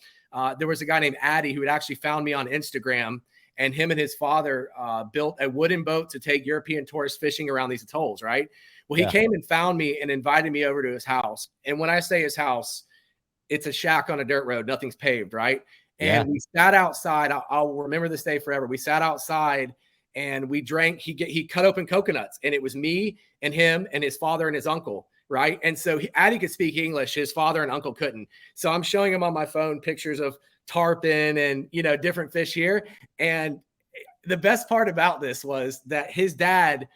there was a guy named Addy who had actually found me on Instagram, and him and his father built a wooden boat to take European tourists fishing around these atolls, right? Well, he came and found me and invited me over to his house. And when I say his house, it's a shack on a dirt road. Nothing's paved, right? And we sat outside. I'll remember this day forever. We sat outside and we drank. He cut open coconuts, and it was me and him and his father and his uncle, right? And so Addy could speak English. His father and uncle couldn't. So I'm showing him on my phone pictures of tarpon and, different fish here. And the best part about this was that his dad,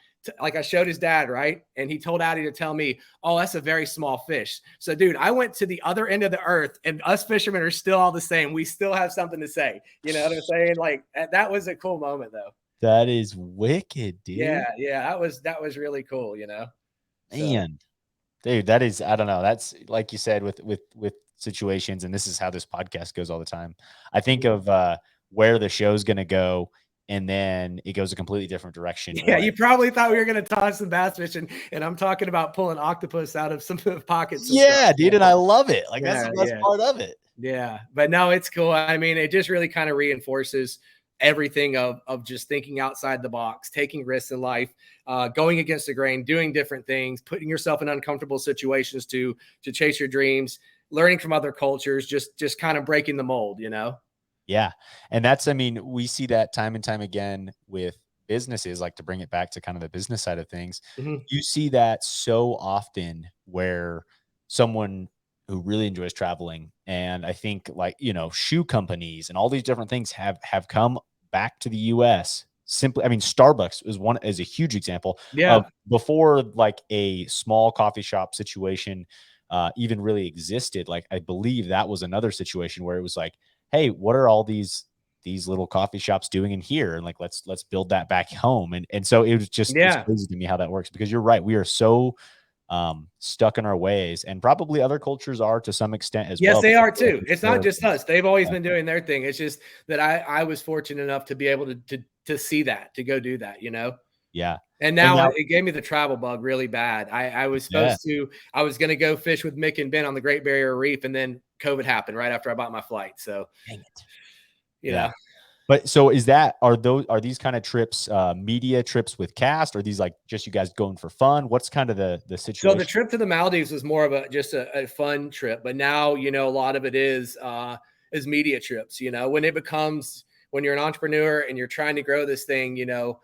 like, I showed his dad, right? And he told Addy to tell me, oh, that's a very small fish. So, dude, I went to the other end of the earth, and us fishermen are still all the same. We still have something to say. You know what I'm saying? Like, that was a cool moment, though. That is wicked, dude. Yeah. That was really cool, Man, dude, that is, I don't know. That's, like you said, with situations, and this is how this podcast goes all the time. I think of where the show's going to go, and then it goes a completely different direction. Yeah, you probably thought we were going to talk some bass fishing, and I'm talking about pulling octopus out of some pockets. Yeah, dude, and I love it. Like, that's the best part of it. Yeah, but no, it's cool. I mean, it just really kind of reinforces everything of just thinking outside the box, taking risks in life, going against the grain, doing different things, putting yourself in uncomfortable situations to chase your dreams, learning from other cultures, just kind of breaking the mold, you know? Yeah. And that's, I mean, we see that time and time again with businesses, like to bring it back to kind of the business side of things. Mhm. You see that so often where someone who really enjoys traveling, and I think like, you know, shoe companies and all these different things have come back to the US simply. I mean, Starbucks is a huge example of Yeah. before like a small coffee shop situation even really existed. Like I believe that was another situation where it was like, hey, what are all these little coffee shops doing in here? And like, let's build that back home. And so it was just, it's Yeah. crazy to me how that works, because you're right. We are so stuck in our ways, and probably other cultures are to some extent as Yes, well. they But I are feel like too. it's It's not more, just us. They've always yeah, been doing their thing. It's just that I was fortunate enough to be able to see that, to go do that, you know? yeah. And And now now, it gave me the travel bug really bad. yeah, I was gonna go fish with Mick and Ben on the Great Barrier Reef, and then COVID happened right after I bought my flight. So, dang it. you Yeah. know. But so are these kind of trips media trips with cast? Or are these like just you guys going for fun? What's kind of the So the situation? trip to the Maldives was more of a fun trip, but now, you know, a lot of it is media trips, you know, when you're an entrepreneur and you're trying to grow this thing, you know,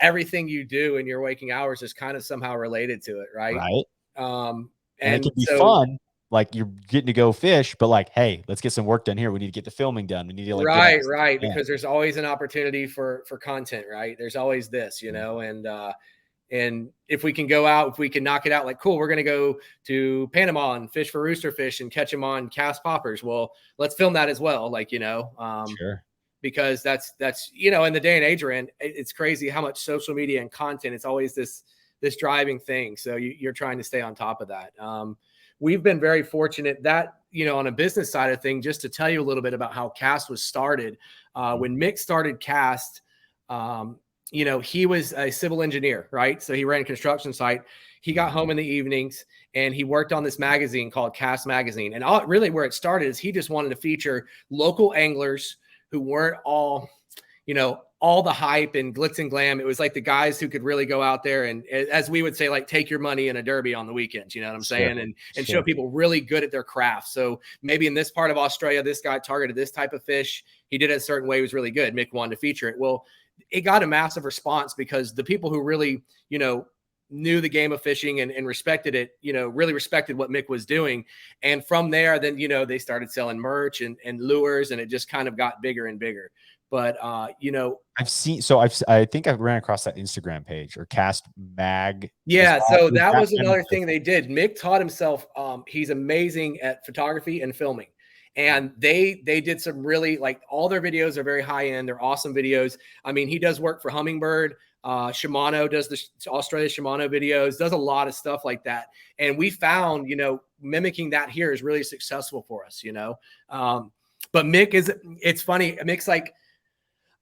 everything you do in your waking hours is kind of somehow related to it, right? Right. Um, And it and can be so fun, like you're getting to go fish, but like, hey, let's get some work done here. We need to get the filming done. We need to like get all right, this stuff right, done. because there's always an opportunity for content, right? There's always this, you Mhm. know, and if we can go out, if we can knock it out, like, cool, we're going to go to Panama and fish for rooster fish and catch them on cast poppers. Well, let's film that as well. Like, you know, Sure. because that's, you know, in the day and age we're in, it's crazy how much social media and content, it's always this driving thing. So you're trying to stay on top of that. We've been very fortunate that, you know, on a business side of thing, just to tell you a little bit about how Cast was started. Mhm. When Mick started Cast, um, you know, he was a civil engineer, right? So he ran a construction site. He got Mhm. home in the evenings and he worked on this magazine called Cast Magazine. And really where it started is he just wanted to feature local anglers who weren't all, you know, all the hype and glitz and glam. It was like the guys who could really go out there and, as we would say, like take your money in a derby on the weekends, you know what I'm Sure. saying? And show Sure. people really good at their craft. So maybe in this part of Australia, this guy targeted this type of fish. He did it a certain way, he was really good. Mick wanted to feature it. Well, it got a massive response because the people who really, you know, knew the game of fishing and respected it, you know, really respected what Mick was doing. And from there, then, you know, they started selling merch and lures, and it just kind of got bigger and bigger. But you know, I think I've ran across that Instagram page or Cast Mag. yeah, so Was that that was kind of another thing they did. Mick taught himself. He's amazing at photography and filming, and they did some really, like, all their videos are very high end. They're awesome videos. I mean, he does work for Humminbird. Shimano does the Australia Shimano videos. Does a lot of stuff like that. And we found, you know, mimicking that here is really successful for us. You know, but Mick is. It's funny. Mick's like,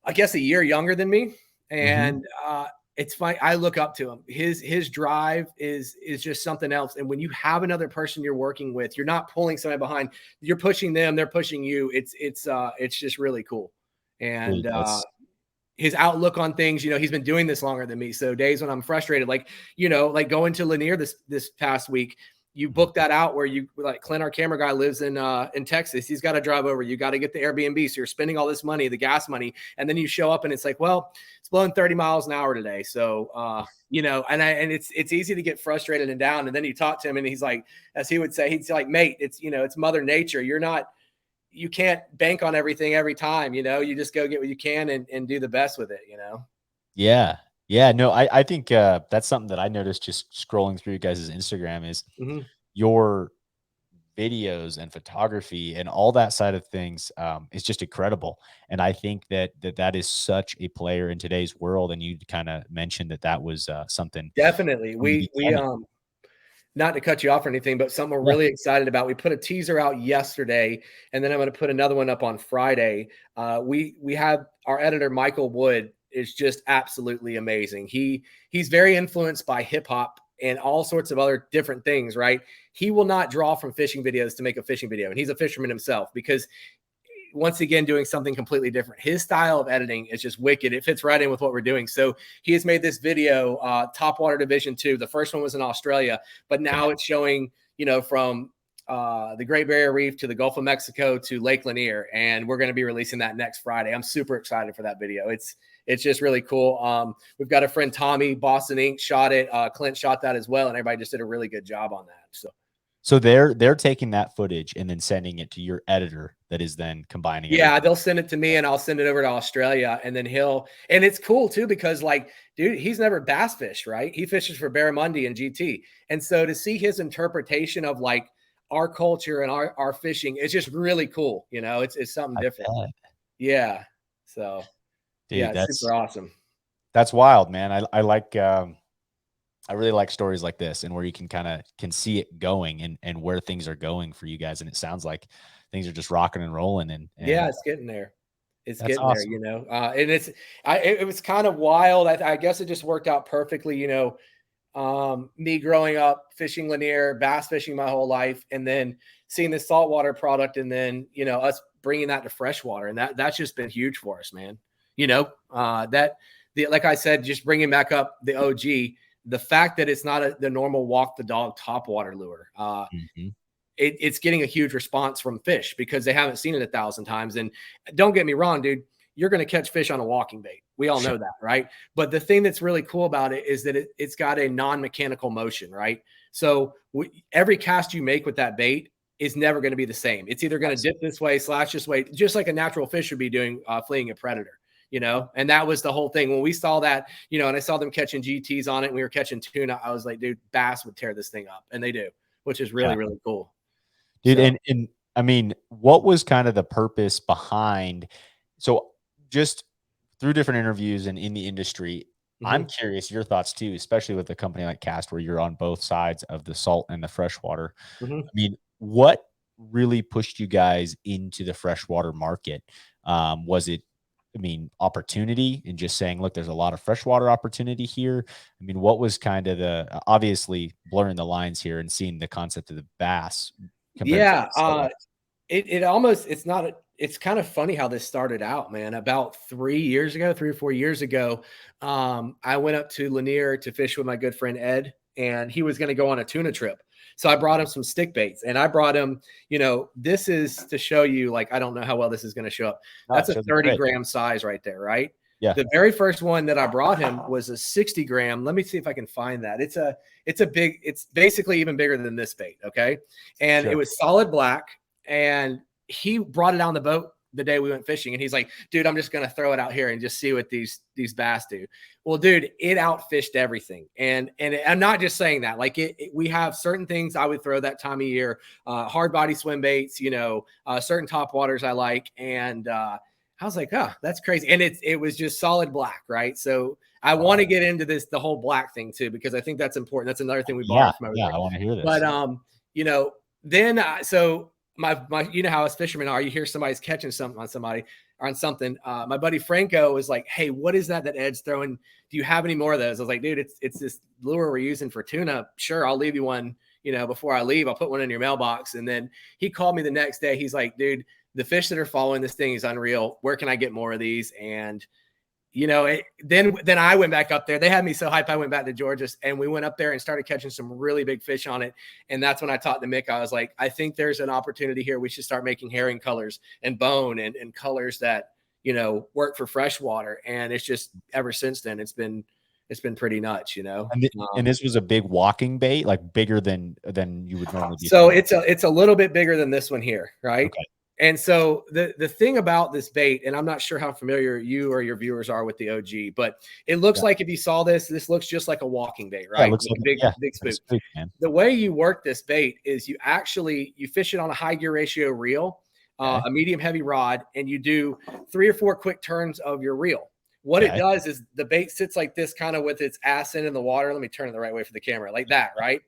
I guess, a year younger than me, Mhm. and it's funny. I look up to him. His drive is just something else. And when you have another person you're working with, you're not pulling somebody behind. You're pushing them. They're pushing you. It's just really cool. And Dude, that's his outlook on things, you know, he's been doing this longer than me. So days when I'm frustrated, like, you know, like going to Lanier this past week, you mhm. book that out where you, like, Clint, our camera guy, lives in Texas. He's got to drive over. You got to get the Airbnb. So you're spending all this money, the gas money, and then you show up and it's like, well, it's blowing 30 miles an hour today. So you know, and it's easy to get frustrated and down. And then you talk to him and he's like, as he would say, he's like, mate, it's, you know, it's Mother Nature. You can't bank on everything every time, you know, you just go get what you can and do the best with it, you know? yeah. Yeah, no, I think, that's something that I noticed just scrolling through you guys' Instagram is Mhm. your videos and photography and all that side of things, is just incredible. And I think that is such a player in today's world. And you kind of mentioned that was, something Definitely. from the We beginning. not to cut you off or anything, but something we're Yeah. really excited about. We put a teaser out yesterday, and then I'm going to put another one up on Friday. We have our editor Michael Wood is just absolutely amazing. He's very influenced by hip hop and all sorts of other different things, right? He will not draw from fishing videos to make a fishing video. And he's a fisherman himself, because once again, doing something completely different. His style of editing is just wicked. It fits right in with what we're doing. So he has made this video, Topwater Division 2. The first one was in Australia, but now it's showing, you know, from the Great Barrier Reef to the Gulf of Mexico to Lake Lanier. And we're going to be releasing that next Friday. I'm super excited for that video. It's just really cool. We've got a friend, Tommy, Boston Inc. shot it. Clint shot that as well. And everybody just did a really good job on that. So they're taking that footage and then sending it to your editor that is then combining it. Yeah, they'll send it to me and I'll send it over to Australia, and then and it's cool too, because like, dude, he's never bass fished, right? He fishes for Barramundi and GT. And so to see his interpretation of like our culture and our fishing, it's just really cool. You know, it's something different. Yeah. So dude, yeah, it's super awesome. That's wild, man. I like, I really like stories like this, and where you can see it going and where things are going for you guys. And it sounds like things are just rocking and rolling. And yeah, it's getting there. It's getting awesome. There, you know. And it was kind of wild. I guess it just worked out perfectly. You know, me growing up fishing Lanier, bass fishing my whole life, and then seeing the saltwater product, and then, you know, us bringing that to freshwater, and that's just been huge for us, man. You know, like I said, just bringing back up the OG. The fact that it's not the normal walk the dog topwater lure, it's getting a huge response from fish, because they haven't seen it 1,000 times. And don't get me wrong, dude, you're going to catch fish on a walking bait. We all know that, right? But the thing that's really cool about it is that it's got a non-mechanical motion, right? So every cast you make with that bait is never going to be the same. It's either going to dip this way, slash this way, just like a natural fish would be doing, fleeing a predator. You know, and that was the whole thing. When we saw that, you know, and I saw them catching GTs on it, and we were catching tuna, I was like, dude, bass would tear this thing up. And they do, which is really, really cool. Dude, so. And I mean, what was kind of the purpose behind, so just through different interviews and in the industry, I'm curious your thoughts too, especially with a company like Cast, where you're on both sides of the salt and the freshwater. I mean, what really pushed you guys into the freshwater market? Was it, I mean, opportunity and just saying, look, there's a lot of freshwater opportunity here? I mean, what was kind of the, obviously blurring the lines here and seeing the concept of the bass? Yeah. It's kind of funny how this started out, man. About 3 or 4 years ago, I went up to Lanier to fish with my good friend, Ed, and he was going to go on a tuna trip. So I brought him some stick baits, and I brought him, you know, this is to show you, like, I don't know how well this is going to show up. That's a 30-gram size right there, right? Yeah. The very first one that I brought him was a 60-gram. Let me see if I can find that. It's basically even bigger than this bait. Okay. And it was solid black, and he brought it on the boat the day we went fishing, and he's like, dude, I'm just going to throw it out here and just see what these bass do. Well, dude, it outfished everything. And I'm not just saying that, like we have certain things I would throw that time of year, hard body swim baits, you know, certain top waters I like. And, I was like, oh, that's crazy. And it was just solid black. Right. So I want to get into the whole black thing too, because I think that's important. That's another thing we borrowed from over there. I want to hear this. But, you know, then, so my, you know how us fishermen are, you hear somebody's catching something on somebody or on something. My buddy Franco was like, hey, what is that Ed's throwing? Do you have any more of those? I was like, dude, it's this lure we're using for tuna. Sure. I'll leave you one, you know, before I leave, I'll put one in your mailbox. And then he called me the next day. He's like, dude, the fish that are following this thing is unreal. Where can I get more of these? And, you know, then I went back up there. They had me so hyped. I went back to Georgia, and we went up there and started catching some really big fish on it. And that's when I talked to Mick. I was like, I think there's an opportunity here. We should start making herring colors and bone and colors that, you know, work for freshwater. And it's just, ever since then, it's been pretty nuts, you know. And this was a big walking bait, like bigger than you would normally be. So it's a little bit bigger than this one here, right? Okay. And so the thing about this bait, and I'm not sure how familiar you or your viewers are with the OG, but it looks like, if you saw this looks just like a walking bait, right? Yeah, it looks like a big spook. The way you work this bait is you fish it on a high gear ratio reel, a medium heavy rod, and you do 3 or 4 quick turns of your reel. What it does is the bait sits like this, kind of with its ass in the water. Let me turn it the right way for the camera, like that, right?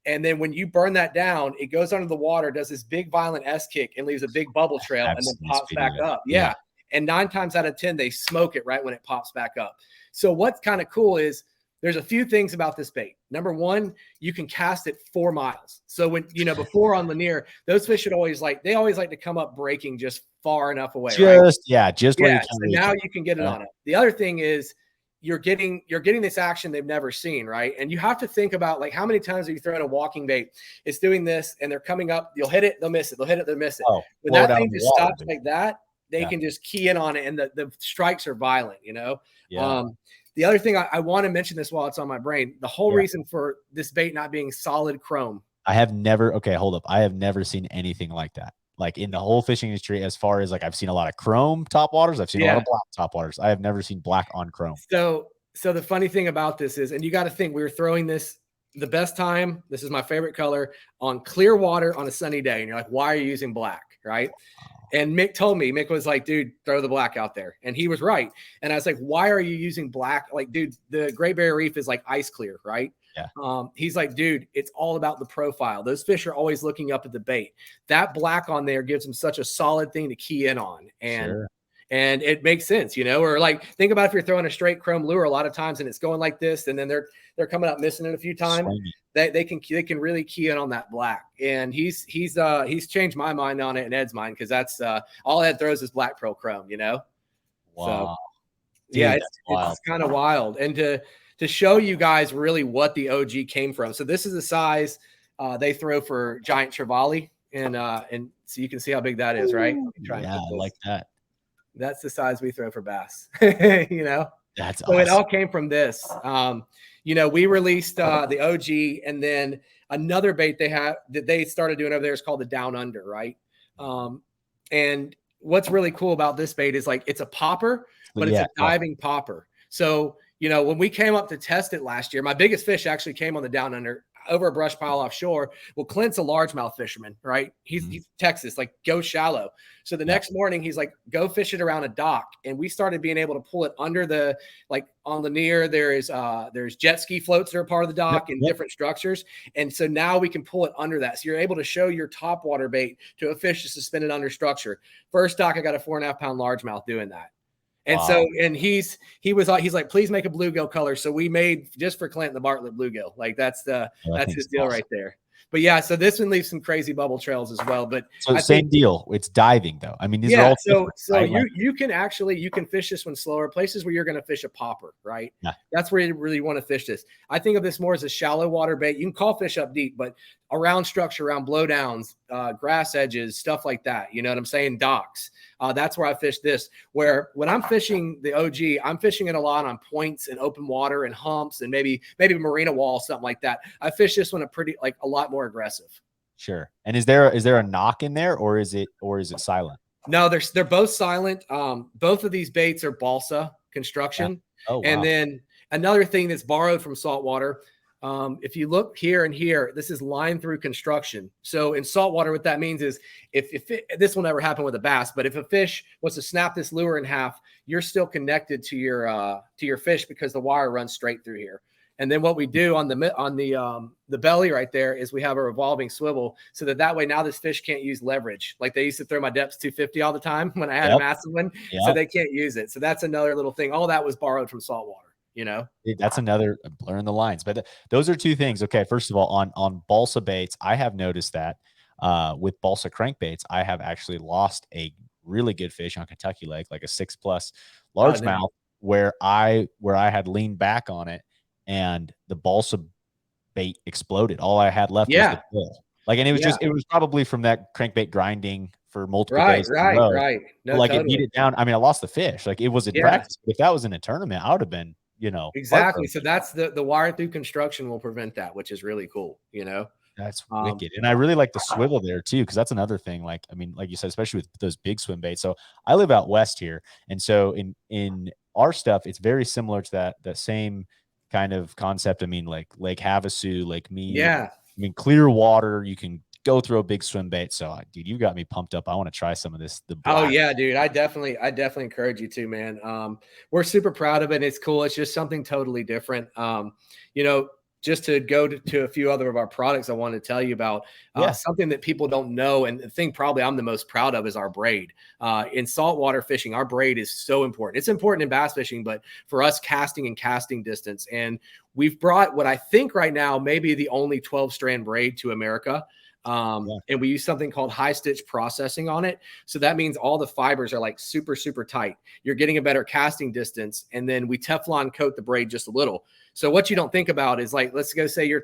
And then when you burn that down, it goes under the water, does this big violent S kick, and leaves a big bubble trail, and then pops back up. Yeah. And 9 times out of 10, they smoke it right when it pops back up. So what's kind of cool is there's a few things about this bait. Number one, you can cast it 4 miles. So when, before on Lanier, those fish they always like to come up breaking just far enough away, right? Just where you can So reach now it. you can get it on it. The other thing is you're getting this action they've never seen, right? And you have to think about, like, how many times have you thrown a walking bait? It's doing this, and they're coming up. You'll hit it, they'll miss it. They'll hit it, they'll miss it. When that thing just stops like that, they can just key in on it, and the strikes are violent, The other thing I want to mention this while it's on my brain, the whole reason for this bait not being solid chrome. I have never seen anything like that. Like in the whole fishing industry, as far as like I've seen a lot of chrome top waters, I've seen a lot of black top waters. I have never seen black on chrome. So the funny thing about this is, and you got to think, we were throwing this the best time. This is my favorite color on Clearwater on a sunny day. And you're like, why are you using black? Right. And Mick was like, dude, throw the black out there. And he was right. And I was like, why are you using black? Like, dude, the Great Barrier Reef is like ice clear, right? Yeah. He's like, dude, it's all about the profile. Those fish are always looking up at the bait. That black on there gives them such a solid thing to key in on. And it makes sense, or like, think about if you're throwing a straight chrome lure a lot of times and it's going like this, and then they're coming up missing it a few times. They can really key in on that black. And he's changed my mind on it and Ed's mind, because that's all Ed throws is black pearl chrome, Wow. So, dude, it's kind of wild. And to show you guys really what the OG came from. So this is the size they throw for giant trevally, and so you can see how big that is, right? I like that. That's the size we throw for bass. That's so awesome. It all came from this. We released the OG, and then another bait that they started doing over there is called the Down Under, right? And what's really cool about this bait is, like, it's a popper, but it's a diving popper. So, when we came up to test it last year, my biggest fish actually came on the Down Under over a brush pile offshore. Well, Clint's a largemouth fisherman, right? He's Texas, like, go shallow. So the next morning he's like, go fish it around a dock. And we started being able to pull it under the, like, on Lanier, there's jet ski floats that are part of the dock and different structures. And so now we can pull it under that. So you're able to show your top water bait to a fish that's suspended under structure. First dock, I got a 4.5 pound largemouth doing that. And so, and he's like, please make a bluegill color. So we made, just for Clint, the Bartlett bluegill. Like, that's his deal right there. But yeah, so this one leaves some crazy bubble trails as well. But so same deal. It's diving though. I mean, these are all right? You can fish this one slower, places where you're going to fish a popper, right? Yeah. That's where you really want to fish this. I think of this more as a shallow water bait. You can call fish up deep, but around structure, around blowdowns, grass edges, stuff like that. You know what I'm saying? Docks. That's where I fish this. Where when I'm fishing the OG, I'm fishing it a lot on points and open water and humps and maybe marina wall, something like that. I fish this one a lot more aggressive. Sure. And is there a knock in there, or is it silent? No, they're both silent. Both of these baits are balsa construction. Yeah. Oh, wow. And then another thing that's borrowed from saltwater. If you look here and here, this is line through construction. So in saltwater, what that means is this will never happen with a bass, but if a fish wants to snap this lure in half, you're still connected to your fish because the wire runs straight through here. And then what we do on the belly right there is we have a revolving swivel, so that way now this fish can't use leverage. Like, they used to throw my depths 250 all the time when I had a massive one, so they can't use it. So that's another little thing. All that was borrowed from saltwater. That's another blurring the lines. But those are two things. Okay, first of all, on balsa baits, I have noticed that with balsa crankbaits, I have actually lost a really good fish on Kentucky Lake, like a 6+ largemouth, where I had leaned back on it and the balsa bait exploded. All I had left was the bill. Like, and it was probably from that crankbait grinding for multiple days. Right. No, like, totally. It beat it down. I mean, I lost the fish. Like, it was in practice. But if that was in a tournament, I would have been, exactly. So that's the wire through construction will prevent that, which is really cool. That's wicked. And I really like the swivel there too, because that's another thing. Like, I mean, like you said, especially with those big swim baits. So I live out west here, and so in our stuff, it's very similar to that same kind of concept. I mean, like Lake Havasu, Lake Mead. Yeah. I mean, Clearwater, you can go throw a big swim bait. So, dude, you got me pumped up. I want to try some of this. Oh yeah, dude. I definitely encourage you to, man. We're super proud of it. It's cool. It's just something totally different. just to go to a few other of our products I wanted to tell you about, something that people don't know, and the thing probably I'm the most proud of is our braid. In saltwater fishing, our braid is so important. It's important in bass fishing, but for us casting and casting distance. And we've brought what I think right now may be the only 12-strand braid to America. And we use something called high stitch processing on it. So that means all the fibers are like super, super tight. You're getting a better casting distance. And then we Teflon coat the braid just a little. So what you don't think about is, like, let's go say you're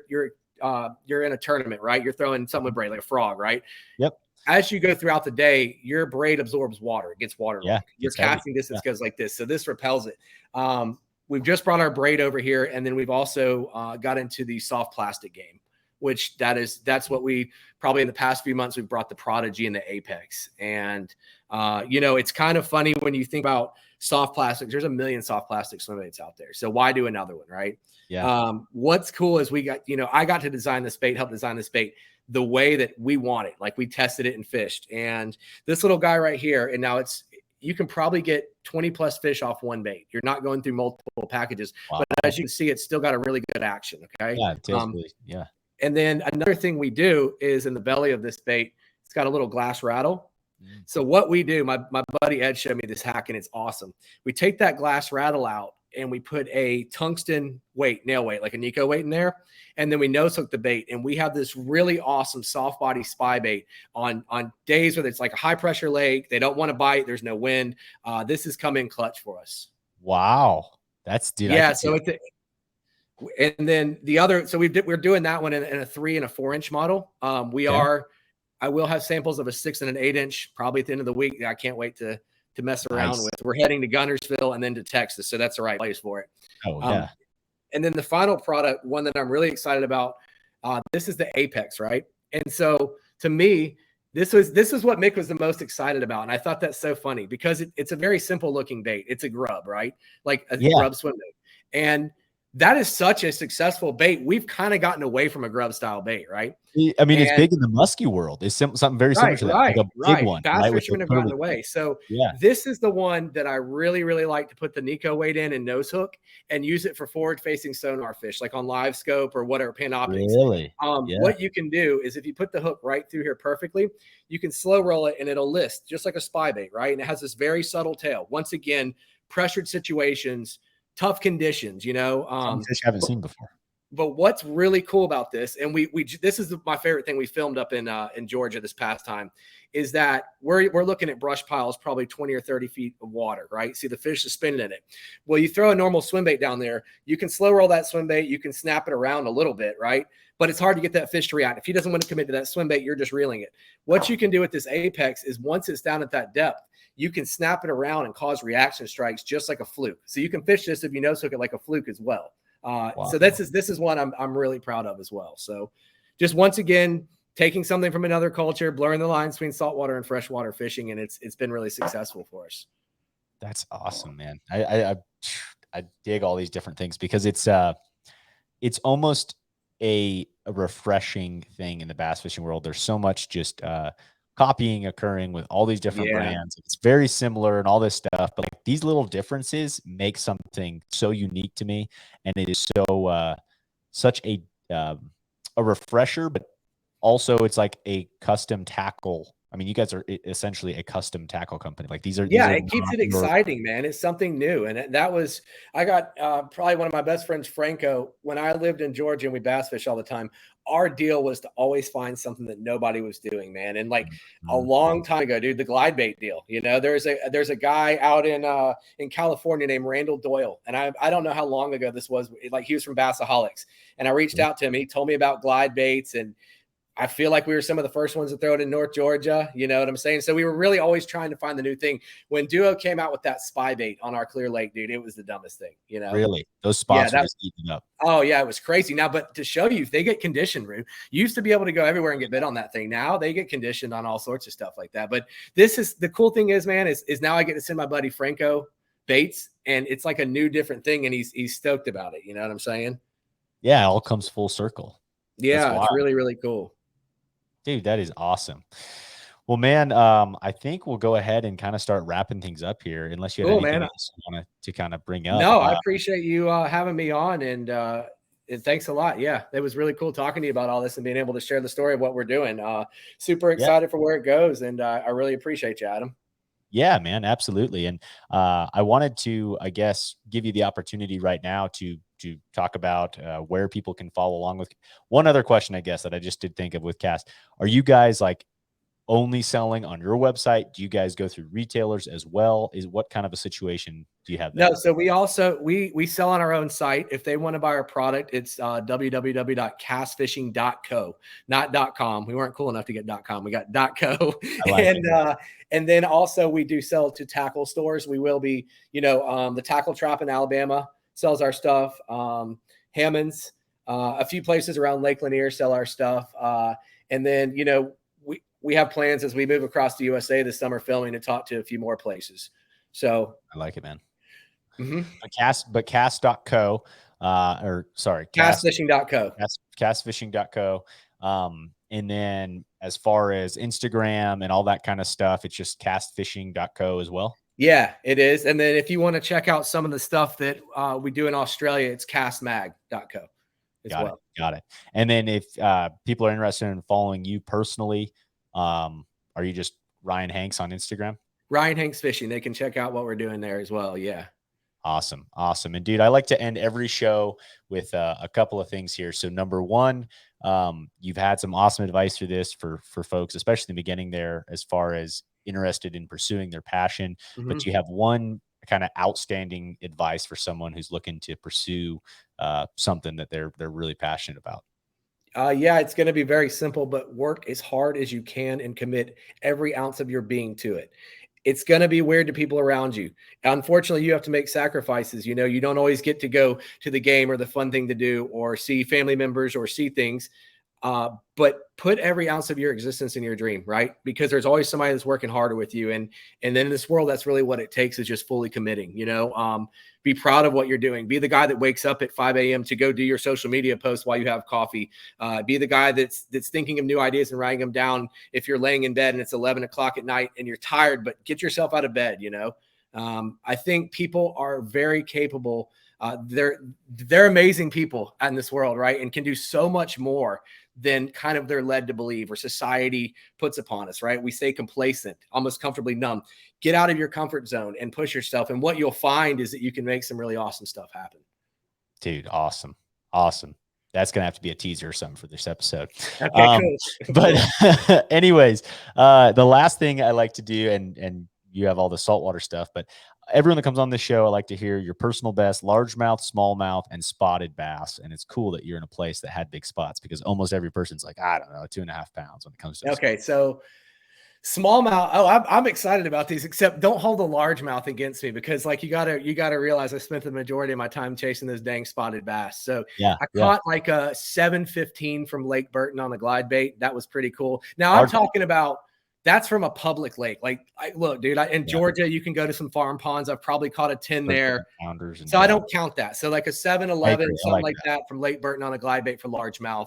in a tournament, right? You're throwing something with braid, like a frog, right? Yep. As you go throughout the day, your braid absorbs water. It gets waterlogged. Your casting distance goes like this. So this repels it. We've just brought our braid over here. And then we've also got into the soft plastic game, which that's what we probably in the past few months, we've brought the Prodigy and the Apex. And, it's kind of funny when you think about soft plastics. There's a million soft plastic swim baits out there. So why do another one, right? Yeah. What's cool is I got to design this bait, help design this bait the way that we want it. Like, we tested it and fished. And this little guy right here, and now you can probably get 20 plus fish off one bait. You're not going through multiple packages, but as you can see, it's still got a really good action. Okay. Yeah. It tastes really, yeah. And then another thing we do is in the belly of this bait, it's got a little glass rattle. So what we do, my buddy Ed showed me this hack, and it's awesome. We take that glass rattle out and we put a tungsten nail weight, like a Nico weight in there. And then we nose hook the bait. And we have this really awesome soft body spy bait on days where it's like a high pressure lake. They don't want to bite. There's no wind. This has come in clutch for us. Wow. That's, dude. Yeah. So and then the other, so we're doing that one in a 3 and a 4 inch model. I will have samples of a 6 and an 8 inch probably at the end of the week. I can't wait to mess around with. We're heading to Guntersville and then to Texas. So that's the right place for it. Oh, yeah. And then the final product, one that I'm really excited about, this is the Apex, right? And so to me, this is what Mick was the most excited about. And I thought that's so funny because it's a very simple looking bait. It's a grub, right? Like a grub swim bait. And that is such a successful bait. We've kind of gotten away from a grub style bait, right? I mean, it's big in the musky world. It's something very similar to that. Right, like a big one. Bass fishermen have gotten away. So this is the one that I really, really like to put the Nico weight in and nose hook and use it for forward facing sonar fish, like on live scope or whatever, Panoptics. Really? What you can do is if you put the hook right through here perfectly, you can slow roll it and it'll list just like a spy bait, right? And it has this very subtle tail. Once again, pressured situations, tough conditions, fish I haven't seen before. But what's really cool about this, and this is my favorite thing we filmed up in Georgia this past time, is that we're looking at brush piles, probably 20 or 30 feet of water, right? See the fish is spinning in it. Well, you throw a normal swim bait down there, you can slow roll that swim bait, you can snap it around a little bit, right? But it's hard to get that fish to react. If he doesn't want to commit to that swim bait, you're just reeling it. What you can do with this Apex is once it's down at that depth, you can snap it around and cause reaction strikes just like a fluke. So you can fish this if you nose hook it like a fluke as well. Wow. So this is one I'm really proud of as well. So just once again, taking something from another culture, blurring the lines between saltwater and freshwater fishing, and it's been really successful for us. That's awesome, man. I dig all these different things because it's almost a refreshing thing in the bass fishing world. There's so much just copying occurring with all these different brands. It's very similar and all this stuff, but like these little differences make something so unique to me, and it is so such a refresher, but also it's like a custom tackle. I mean, you guys are essentially a custom tackle company. Like these are it keeps it exciting, man. It's something new. And I got probably one of my best friends, Franco, when I lived in Georgia and we bass fish all the time. Our deal was to always find something that nobody was doing, man. And like a long time ago, dude, the glide bait deal, there's a guy out in California named Randall Doyle. And I don't know how long ago this was. Like he was from Bassaholics. And I reached out to him. He told me about glide baits, and I feel like we were some of the first ones to throw it in North Georgia. You know what I'm saying? So we were really always trying to find the new thing. When Duo came out with that spy bait on our Clear Lake, dude, it was the dumbest thing, Really? Those spots were just eating up. Oh, yeah, it was crazy. Now, but to show you, they get conditioned, Rue. You used to be able to go everywhere and get bit on that thing. Now they get conditioned on all sorts of stuff like that. But this is the cool thing is, man, is now I get to send my buddy Franco baits, and it's like a new different thing, and he's stoked about it. You know what I'm saying? Yeah, it all comes full circle. Yeah, it's really, really cool. Dude, that is awesome. Well, man, I think we'll go ahead and kind of start wrapping things up here, unless you have anything else you want to kind of bring up. No, I appreciate you having me on, and Thanks a lot. Yeah, it was really cool talking to you about all this and being able to share the story of what we're doing. Super Yeah. excited for where it goes, and I really appreciate you, Adam. Yeah, man, absolutely. And I wanted to, I guess, give you the opportunity right now to talk about where people can follow along with. One other question, I guess, that I just did think of with Cast. Are you guys like only selling on your website? Do you guys go through retailers as well? Is what kind of a situation do you have No, there? so we also we sell on our own site. If they want to buy our product, it's www.castfishing.co, not .com. We weren't cool enough to get .com. We got .co, I like it. And then also we do sell to tackle stores. We will be, the Tackle Trap in Alabama sells our stuff. Hammond's, a few places around Lake Lanier sell our stuff, and then we have plans as we move across the USA this summer filming to talk to a few more places. So I like it, man. mm-hmm. Cast.co, or sorry, Castfishing.co. castfishing.co. And then as far as Instagram and all that kind of stuff, it's just castfishing.co as well. Yeah, it is. And then if you want to check out some of the stuff that we do in Australia, it's castmag.co as well. Got it. And then if people are interested in following you personally, are you just Ryan Hanks on Instagram? Ryan Hanks Fishing. They can check out what we're doing there as well. Yeah. Awesome. Awesome. And dude, I like to end every show with a couple of things here. So number one, you've had some awesome advice for this for folks, especially in the beginning there, as far as interested in pursuing their passion, but you have one kind of outstanding advice for someone who's looking to pursue something that they're really passionate about. Yeah, it's going to be very simple, but work as hard as you can and commit every ounce of your being to it. It's going to be weird to people around you. Unfortunately, you have to make sacrifices. You don't always get to go to the game or the fun thing to do or see family members or see things. But put every ounce of your existence in your dream, right? Because there's always somebody that's working harder with you. And then in this world, that's really what it takes, is just fully committing, be proud of what you're doing. Be the guy that wakes up at 5 a.m. to go do your social media post while you have coffee. Be the guy that's thinking of new ideas and writing them down. If you're laying in bed and it's 11 o'clock at night and you're tired, but get yourself out of bed. I think people are very capable. They're amazing people in this world, right? And can do so much more than kind of they're led to believe or society puts upon us, right? We stay complacent, almost comfortably numb. Get out of your comfort zone and push yourself. And what you'll find is that you can make some really awesome stuff happen. Dude, awesome. Awesome. That's going to have to be a teaser or something for this episode. Okay, cool. But anyways, the last thing I like to do, and you have all the saltwater stuff, but everyone that comes on this show, I like to hear your personal best, largemouth, smallmouth, and spotted bass. And it's cool that you're in a place that had big spots, because almost every person's like, I don't know, 2.5 pounds when it comes to okay. So smallmouth. Oh, I'm excited about these, except don't hold the largemouth against me, because like you gotta realize I spent the majority of my time chasing those dang spotted bass. So yeah, I caught like a 7.15 from Lake Burton on the glide bait. That was pretty cool. Now I'm talking about, that's from a public lake. Like, look, dude, in Georgia, you can go to some farm ponds. I've probably caught a 10 there. So I don't count that. So like a 7-11, something like that from Lake Burton on a glide bait for largemouth.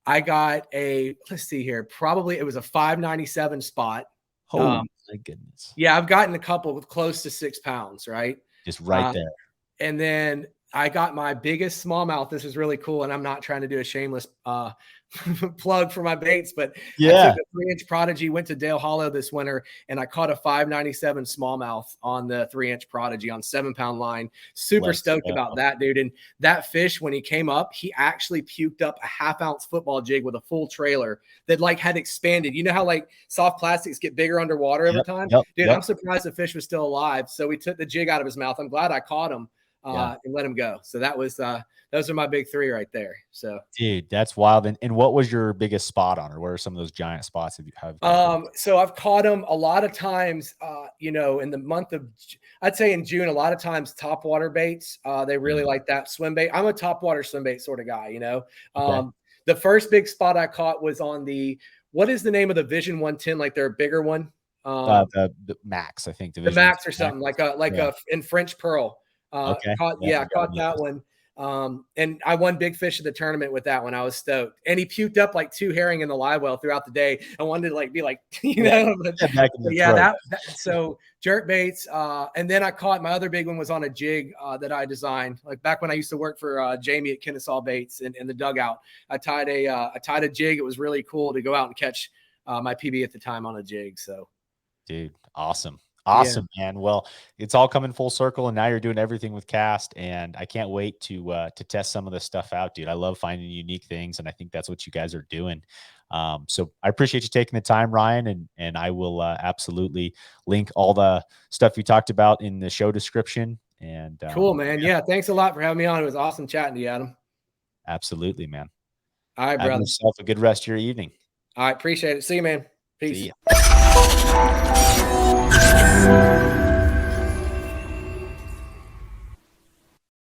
I got let's see here. Probably it was a 5.97 spot. Oh, my goodness. Yeah, I've gotten a couple with close to 6 pounds, right? Just right there. And then I got my biggest smallmouth. This is really cool. And I'm not trying to do a shameless plug for my baits, but I took a 3-inch Prodigy, went to Dale Hollow this winter, and I caught a 5.97 smallmouth on the 3-inch Prodigy on 7-pound line. Super stoked about that, dude. And that fish, when he came up, he actually puked up a 1/2-ounce football jig with a full trailer that like had expanded. You know how like soft plastics get bigger underwater over time? Dude, I'm surprised the fish was still alive. So we took the jig out of his mouth. I'm glad I caught him. And let him go. So that was those are my big 3 right there. So dude, that's wild. And what was your biggest spot on, or what are some of those giant spots have you have? So I've caught them a lot of times, in the month of, I'd say in June, a lot of times top water baits. They really like that swim bait. I'm a top water swim bait sort of guy, The first big spot I caught was on what is the name of the Vision 110? Like their bigger one. The Max, I think. The Max or something like a in French pearl. Caught that one. And I won big fish at the tournament with that one. I was stoked. And he puked up like 2 herring in the live well throughout the day. I wanted to like be like, but Back in the yeah, throat. so jerk baits. And then I caught my other big one was on a jig that I designed. Like back when I used to work for Jamie at Kennesaw Baits in the dugout. I tied a jig. It was really cool to go out and catch my PB at the time on a jig. So, dude, awesome. Awesome, man. Well, it's all coming full circle, and now you're doing everything with Cast, and I can't wait to test some of this stuff out, dude. I love finding unique things, and I think that's what you guys are doing. So I appreciate you taking the time, Ryan, and I will absolutely link all the stuff you talked about in the show description. And cool, man. Yeah, thanks a lot for having me on. It was awesome chatting to you, Adam. Absolutely, man. All right, Have brother. yourself a good rest of your evening. All right, appreciate it. See you, man. Peace. See ya.